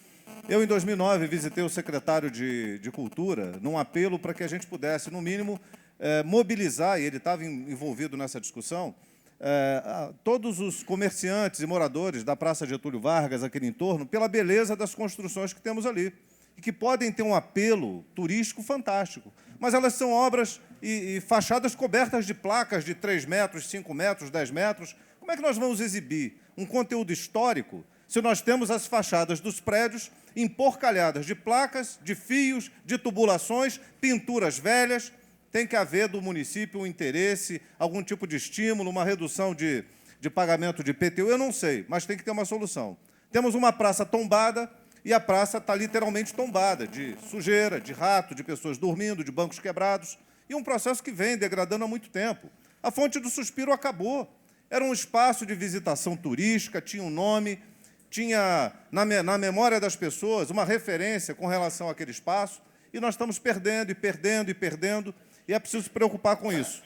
Eu, em 2009, visitei o secretário de Cultura num apelo para que a gente pudesse, no mínimo, mobilizar, e ele estava envolvido nessa discussão, todos os comerciantes e moradores da Praça Getúlio Vargas, aquele entorno, pela beleza das construções que temos ali, e que podem ter um apelo turístico fantástico. Mas elas são obras e fachadas cobertas de placas de 3 metros, 5 metros, 10 metros. Como é que nós vamos exibir um conteúdo histórico se nós temos as fachadas dos prédios emporcalhadas de placas, de fios, de tubulações, pinturas velhas? Tem que haver do município um interesse, algum tipo de estímulo, uma redução de pagamento de IPTU, eu não sei, mas tem que ter uma solução. Temos uma praça tombada e a praça está literalmente tombada, de sujeira, de rato, de pessoas dormindo, de bancos quebrados, e um processo que vem degradando há muito tempo. A Fonte do Suspiro acabou. Era um espaço de visitação turística, tinha um nome, tinha, na memória das pessoas, uma referência com relação àquele espaço, e nós estamos perdendo, e perdendo, e perdendo, e é preciso se preocupar com isso.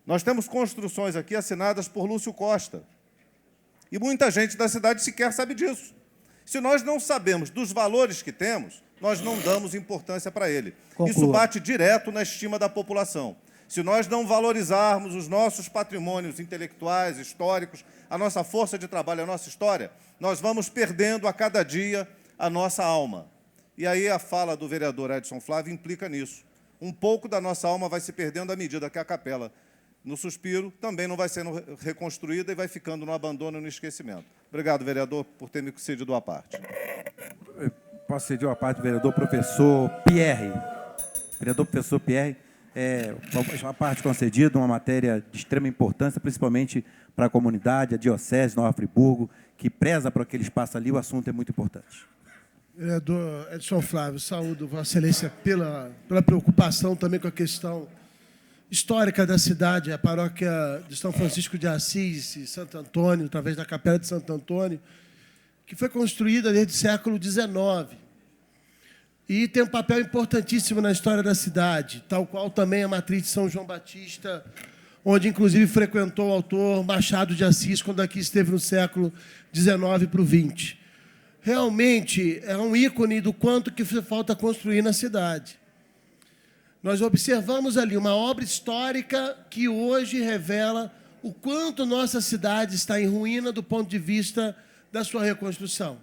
Nós temos construções aqui assinadas por Lúcio Costa, e muita gente da cidade sequer sabe disso. Se nós não sabemos dos valores que temos, nós não damos importância para ele. Conclua. Isso bate direto na estima da população. Se nós não valorizarmos os nossos patrimônios intelectuais, históricos, a nossa força de trabalho, a nossa história, nós vamos perdendo a cada dia a nossa alma. E aí a fala do vereador Edson Flávio implica nisso. Um pouco da nossa alma vai se perdendo à medida que a capela, no Suspiro, também não vai sendo reconstruída e vai ficando no abandono e no esquecimento. Obrigado, vereador, por ter me cedido a parte. Posso ceder a parte do vereador professor Pierre. Vereador professor Pierre, uma parte concedida, uma matéria de extrema importância, principalmente para a comunidade, a Diocese de Nova Friburgo, que preza por aquele espaço ali, o assunto é muito importante. Vereador Edson Flávio, saúdo Vossa Excelência pela preocupação também com a questão histórica da cidade, a paróquia de São Francisco de Assis e Santo Antônio, através da Capela de Santo Antônio, que foi construída desde o século XIX e tem um papel importantíssimo na história da cidade, tal qual também a matriz de São João Batista, onde, inclusive, frequentou o autor Machado de Assis, quando aqui esteve no século XIX para o XX. Realmente é um ícone do quanto que falta construir na cidade. Nós observamos ali uma obra histórica que hoje revela o quanto nossa cidade está em ruína do ponto de vista da sua reconstrução.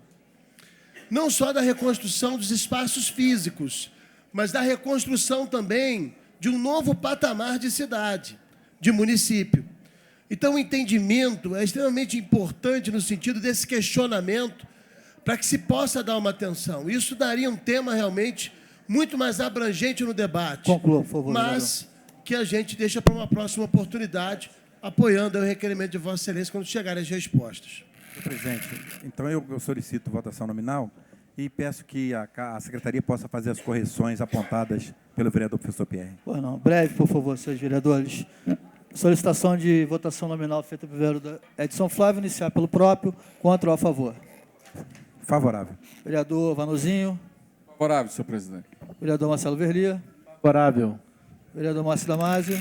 Não só da reconstrução dos espaços físicos, mas da reconstrução também de um novo patamar de cidade, de município. Então, o entendimento é extremamente importante no sentido desse questionamento para que se possa dar uma atenção. Isso daria um tema realmente muito mais abrangente no debate. Conclua, por favor. Mas que a gente deixa para uma próxima oportunidade, apoiando o requerimento de Vossa Excelência quando chegarem as respostas. Senhor presidente, então eu solicito votação nominal e peço que a secretaria possa fazer as correções apontadas pelo vereador professor Pierre. Pois não. Breve, por favor, senhores vereadores. Solicitação de votação nominal feita pelo vereador Edson Flávio, iniciar pelo próprio, contra ou a favor. Favorável. Vereador Vanuzinho. Favorável, senhor presidente. Vereador Marcelo Verlia. Favorável. Vereador Márcio Damasio.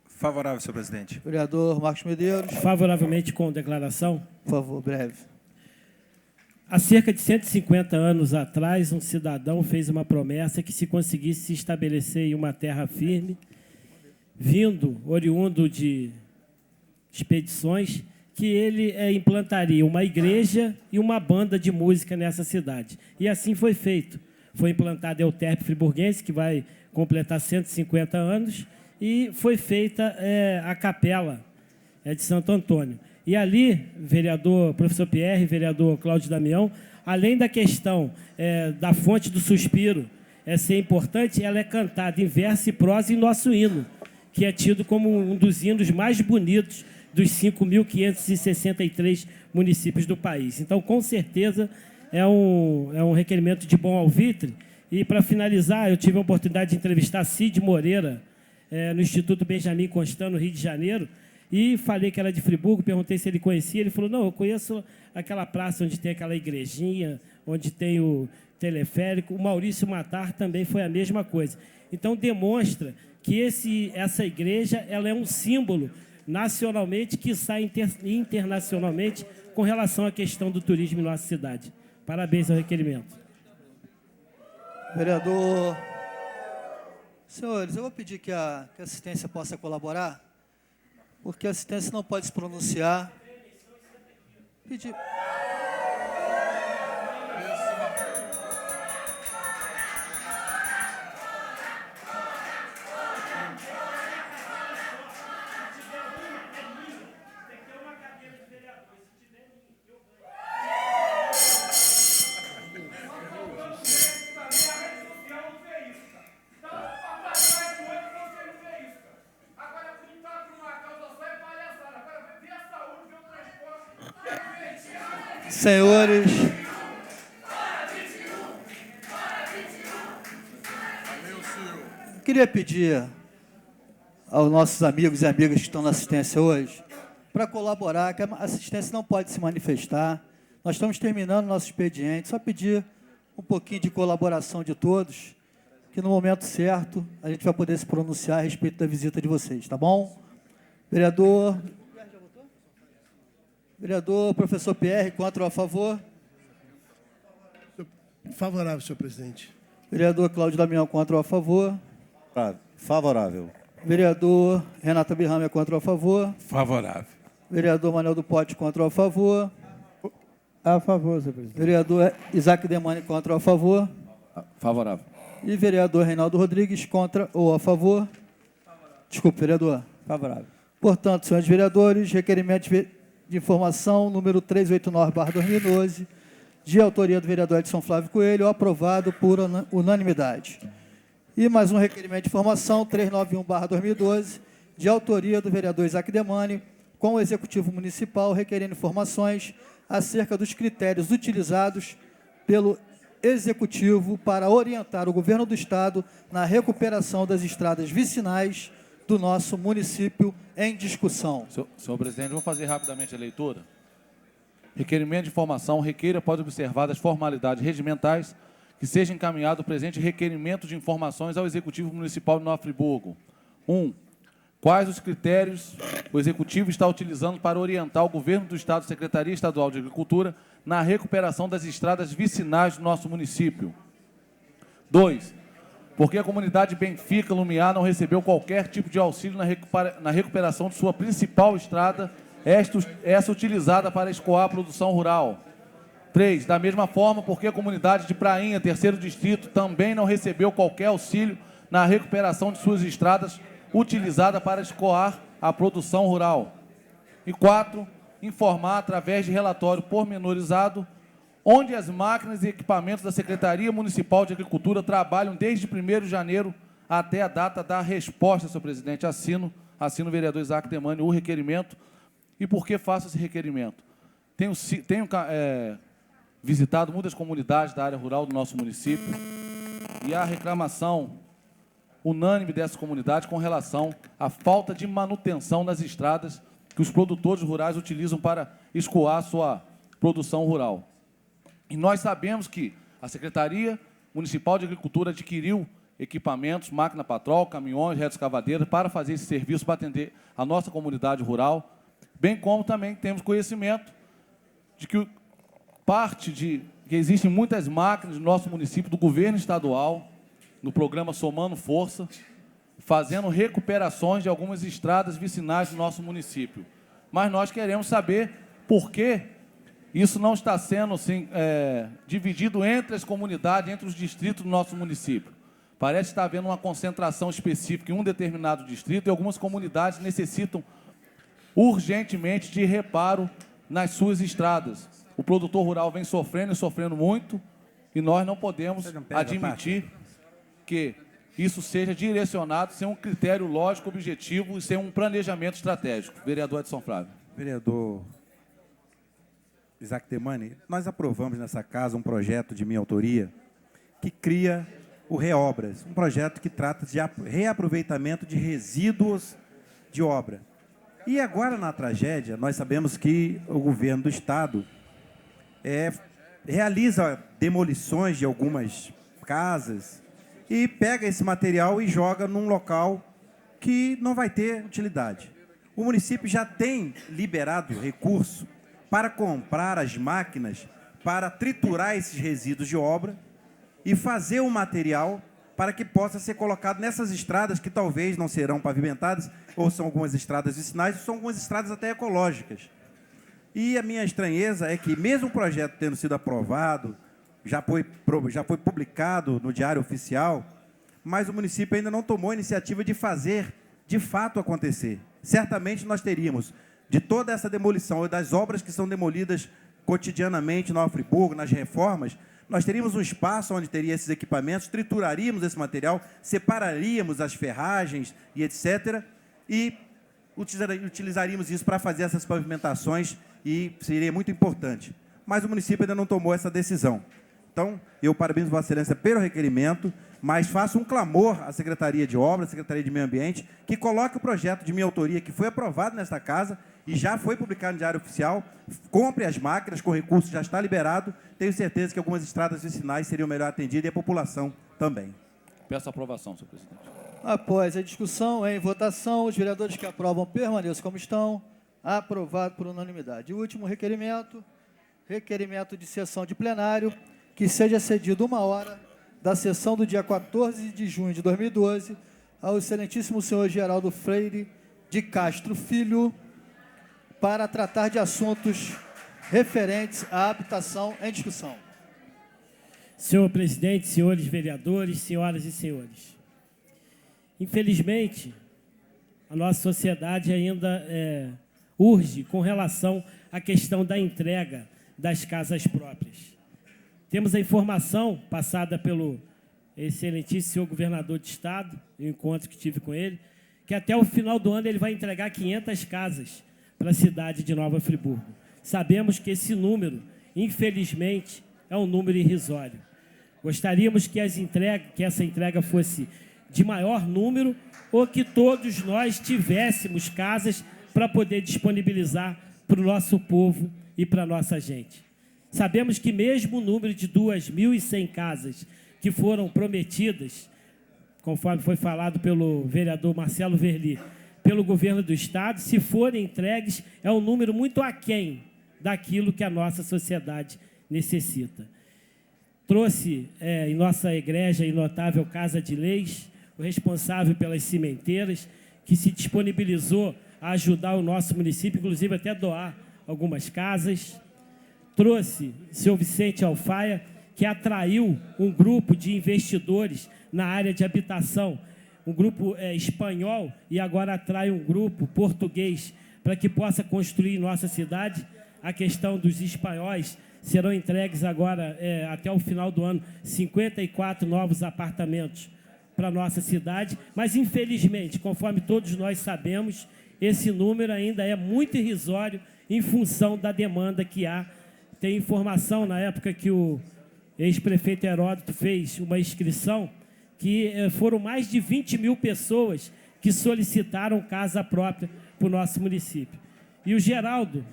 Favorável, senhor presidente. Vereador Marcos Medeiros. Favoravelmente com declaração. Por favor, breve. Há cerca de 150 anos atrás, um cidadão fez uma promessa que, se conseguisse se estabelecer em uma terra firme, oriundo de expedições, que ele implantaria uma igreja e uma banda de música nessa cidade. E assim foi feito. Foi implantado a Euterpe Friburguense, que vai completar 150 anos, e foi feita a capela de Santo Antônio. E ali, vereador professor Pierre, vereador Cláudio Damião, além da questão da fonte do suspiro ser importante, ela é cantada em verso e prosa em nosso hino, que é tido como um dos hinos mais bonitos dos 5.563 municípios do país. Então, com certeza, é um requerimento de bom alvitre. E, para finalizar, eu tive a oportunidade de entrevistar Cid Moreira, no Instituto Benjamin Constant, no Rio de Janeiro, e falei que era de Friburgo, perguntei se ele conhecia, ele falou, não, eu conheço aquela praça onde tem aquela igrejinha, onde tem o teleférico. O Maurício Matar também foi a mesma coisa. Então, demonstra que essa igreja ela é um símbolo nacionalmente, que sai internacionalmente, com relação à questão do turismo em nossa cidade. Parabéns ao requerimento. Vereador, senhores, eu vou pedir que a assistência possa colaborar, porque a assistência não pode se pronunciar. Pedir. Senhores, queria pedir aos nossos amigos e amigas que estão na assistência hoje para colaborar, que a assistência não pode se manifestar. Nós estamos terminando nosso expediente, só pedir um pouquinho de colaboração de todos, que no momento certo a gente vai poder se pronunciar a respeito da visita de vocês, tá bom? Vereador professor Pierre, contra ou a favor? Favorável, senhor presidente. Vereador Cláudio Damião, contra ou a favor? Favorável. Vereador Renata Birrame, contra ou a favor? Favorável. Vereador Manuel do Pote, contra ou a favor? A favor, senhor presidente. Vereador Isaac Demani, contra ou a favor? Favorável. E vereador Reinaldo Rodrigues, contra ou a favor? Desculpe, vereador. Favorável. Portanto, senhores vereadores, requerimento de informação número 389/2012, de autoria do vereador Edson Flávio Coelho, aprovado por unanimidade. E mais um requerimento de informação 391/2012, de autoria do vereador Isaac Demani, com o Executivo Municipal, requerendo informações acerca dos critérios utilizados pelo Executivo para orientar o Governo do Estado na recuperação das estradas vicinais do nosso município em discussão. Senhor presidente, vou fazer rapidamente a leitura. Requerimento de informação requeira pode observar das formalidades regimentais que seja encaminhado o presente requerimento de informações ao Executivo Municipal de Nova Friburgo. 1. Quais os critérios o Executivo está utilizando para orientar o Governo do Estado e Secretaria Estadual de Agricultura na recuperação das estradas vicinais do nosso município? 2. Porque a comunidade Benfica Lumiar não recebeu qualquer tipo de auxílio na recuperação de sua principal estrada, essa utilizada para escoar a produção rural. 3. Da mesma forma, porque a comunidade de Prainha, 3º Distrito, também não recebeu qualquer auxílio na recuperação de suas estradas, utilizada para escoar a produção rural. E 4. Informar, através de relatório pormenorizado, onde as máquinas e equipamentos da Secretaria Municipal de Agricultura trabalham desde 1º de janeiro até a data da resposta, senhor presidente. Assino o vereador Isaac Demani o requerimento. E por que faço esse requerimento? Tenho visitado muitas comunidades da área rural do nosso município e há reclamação unânime dessa comunidade com relação à falta de manutenção das estradas que os produtores rurais utilizam para escoar a sua produção rural. E nós sabemos que a Secretaria Municipal de Agricultura adquiriu equipamentos, máquina patrol, caminhões, retroescavadeiras, para fazer esse serviço, para atender a nossa comunidade rural, bem como também temos conhecimento de que parte de que existem muitas máquinas no nosso município, do governo estadual, no programa Somando Força, fazendo recuperações de algumas estradas vicinais do nosso município. Mas nós queremos saber por que isso não está sendo assim, dividido entre as comunidades, entre os distritos do nosso município. Parece estar havendo uma concentração específica em um determinado distrito e algumas comunidades necessitam urgentemente de reparo nas suas estradas. O produtor rural vem sofrendo e sofrendo muito, e nós não podemos admitir que isso seja direcionado sem um critério lógico, objetivo e sem um planejamento estratégico. Vereador Edson Flávio. Vereador Isaac Temani, nós aprovamos nessa casa um projeto de minha autoria que cria o Reobras, um projeto que trata de reaproveitamento de resíduos de obra. E agora, na tragédia, nós sabemos que o governo do Estado realiza demolições de algumas casas e pega esse material e joga num local que não vai ter utilidade. O município já tem liberado recurso para comprar as máquinas para triturar esses resíduos de obra e fazer um material para que possa ser colocado nessas estradas que talvez não serão pavimentadas, ou são algumas estradas vicinais, ou são algumas estradas até ecológicas. E a minha estranheza é que, mesmo o projeto tendo sido aprovado, já foi publicado no Diário Oficial, mas o município ainda não tomou a iniciativa de fazer, de fato, acontecer. Certamente nós teríamos, de toda essa demolição e das obras que são demolidas cotidianamente no Nova Friburgo, nas reformas, nós teríamos um espaço onde teria esses equipamentos, trituraríamos esse material, separaríamos as ferragens e etc., e utilizaríamos isso para fazer essas pavimentações e seria muito importante. Mas o município ainda não tomou essa decisão. Então, eu parabenizo Vossa Excelência pelo requerimento, mas faço um clamor à Secretaria de Obras, à Secretaria de Meio Ambiente, que coloque o projeto de minha autoria, que foi aprovado nesta casa e já foi publicado no Diário Oficial, compre as máquinas, com recurso já está liberado, tenho certeza que algumas estradas vicinais seriam melhor atendidas e a população também. Peço aprovação, senhor presidente. Após a discussão, em votação, os vereadores que aprovam permaneçam como estão. Aprovado por unanimidade. O último requerimento, requerimento de sessão de plenário, que seja cedido 1 hora da sessão do dia 14 de junho de 2012 ao excelentíssimo senhor Geraldo Freire de Castro Filho para tratar de assuntos referentes à habitação em discussão. Senhor presidente, senhores vereadores, senhoras e senhores, infelizmente, a nossa sociedade ainda urge com relação à questão da entrega das casas próprias. Temos a informação passada pelo excelentíssimo senhor governador de Estado, no encontro que tive com ele, que até o final do ano ele vai entregar 500 casas para a cidade de Nova Friburgo. Sabemos que esse número, infelizmente, é um número irrisório. Gostaríamos que essa entrega fosse de maior número ou que todos nós tivéssemos casas para poder disponibilizar para o nosso povo e para a nossa gente. Sabemos que mesmo o número de 2.100 casas que foram prometidas, conforme foi falado pelo vereador Marcelo Verli, pelo governo do Estado, se forem entregues, é um número muito aquém daquilo que a nossa sociedade necessita. Trouxe em nossa egrégia e notável Casa de Leis, o responsável pelas cimenteiras, que se disponibilizou a ajudar o nosso município, inclusive até doar algumas casas. Trouxe o senhor Vicente Alfaia, que atraiu um grupo de investidores na área de habitação, um grupo espanhol, e agora atrai um grupo português para que possa construir em nossa cidade. A questão dos espanhóis, serão entregues agora, até o final do ano, 54 novos apartamentos para a nossa cidade, mas, infelizmente, conforme todos nós sabemos, esse número ainda é muito irrisório em função da demanda que há. Tem informação, na época que o ex-prefeito Heródoto fez uma inscrição, que foram mais de 20 mil pessoas que solicitaram casa própria para o nosso município. E o Geraldo,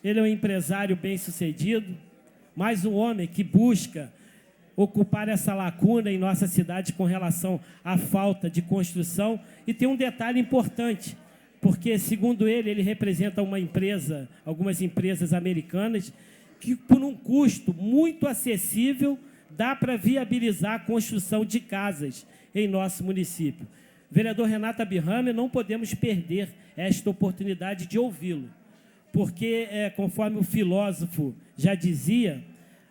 ele é um empresário bem-sucedido, mais um homem que busca ocupar essa lacuna em nossa cidade com relação à falta de construção. E tem um detalhe importante, porque, segundo ele representa uma empresa, algumas empresas americanas, que, por um custo muito acessível, dá para viabilizar a construção de casas em nosso município. Vereador Renato Abirrame, não podemos perder esta oportunidade de ouvi-lo, porque, conforme o filósofo já dizia,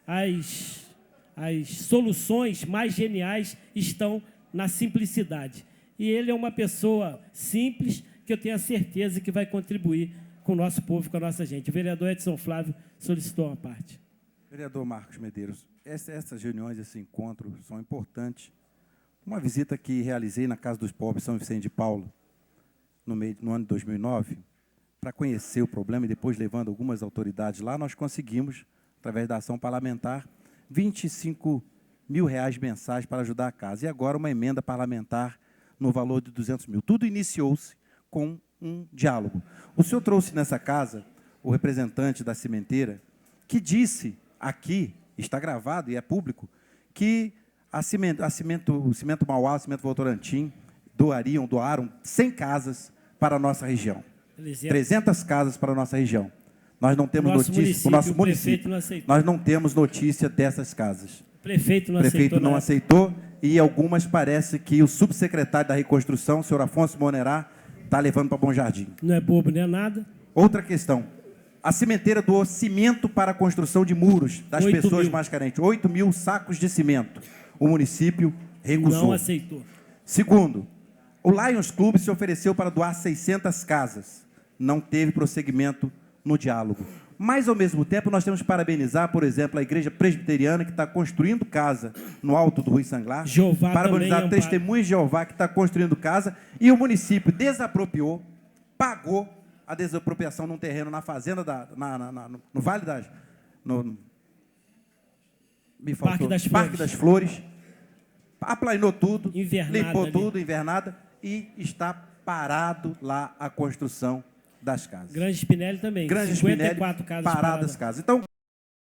as soluções mais geniais estão na simplicidade. E ele é uma pessoa simples, que eu tenho a certeza que vai contribuir com o nosso povo, com a nossa gente. O vereador Edson Flávio solicitou uma parte. Vereador Marcos Medeiros, essas reuniões, esse encontro são importantes. Uma visita que realizei na Casa dos Pobres, São Vicente de Paulo, no ano de 2009, para conhecer o problema e depois levando algumas autoridades lá, nós conseguimos, através da ação parlamentar, R$25 mil mensais para ajudar a casa. E agora uma emenda parlamentar no valor de R$200 mil. Tudo iniciou-se com um diálogo. O senhor trouxe nessa casa o representante da cimenteira, que disse aqui, está gravado e é público, que o Cimento Mauá, o Cimento Votorantim, doaram 100 casas para a nossa região. 300 casas para a nossa região. Nós não temos notícia, o nosso município, nós não temos notícia dessas casas. O prefeito não aceitou, e algumas parece que o subsecretário da reconstrução, o senhor Afonso Monerá, está levando para Bom Jardim. Não é bobo, nem é nada. Outra questão. A cimenteira doou cimento para a construção de muros das pessoas mais carentes. 8 mil sacos de cimento. O município recusou. Não aceitou. Segundo, o Lions Club se ofereceu para doar 600 casas. Não teve prosseguimento no diálogo. Mas, ao mesmo tempo, nós temos que parabenizar, por exemplo, a Igreja Presbiteriana, que está construindo casa no alto do Rui Sanglar. Parabenizar a Testemunhas de Jeová, que está construindo casa. E o município desapropriou, pagou a desapropriação num terreno na fazenda, no Vale das... Parque das Flores. Aplainou tudo, limpou tudo, invernada, e está parado lá a construção das casas. Grande Spinelli também. Grande 54 casas paradas. Então,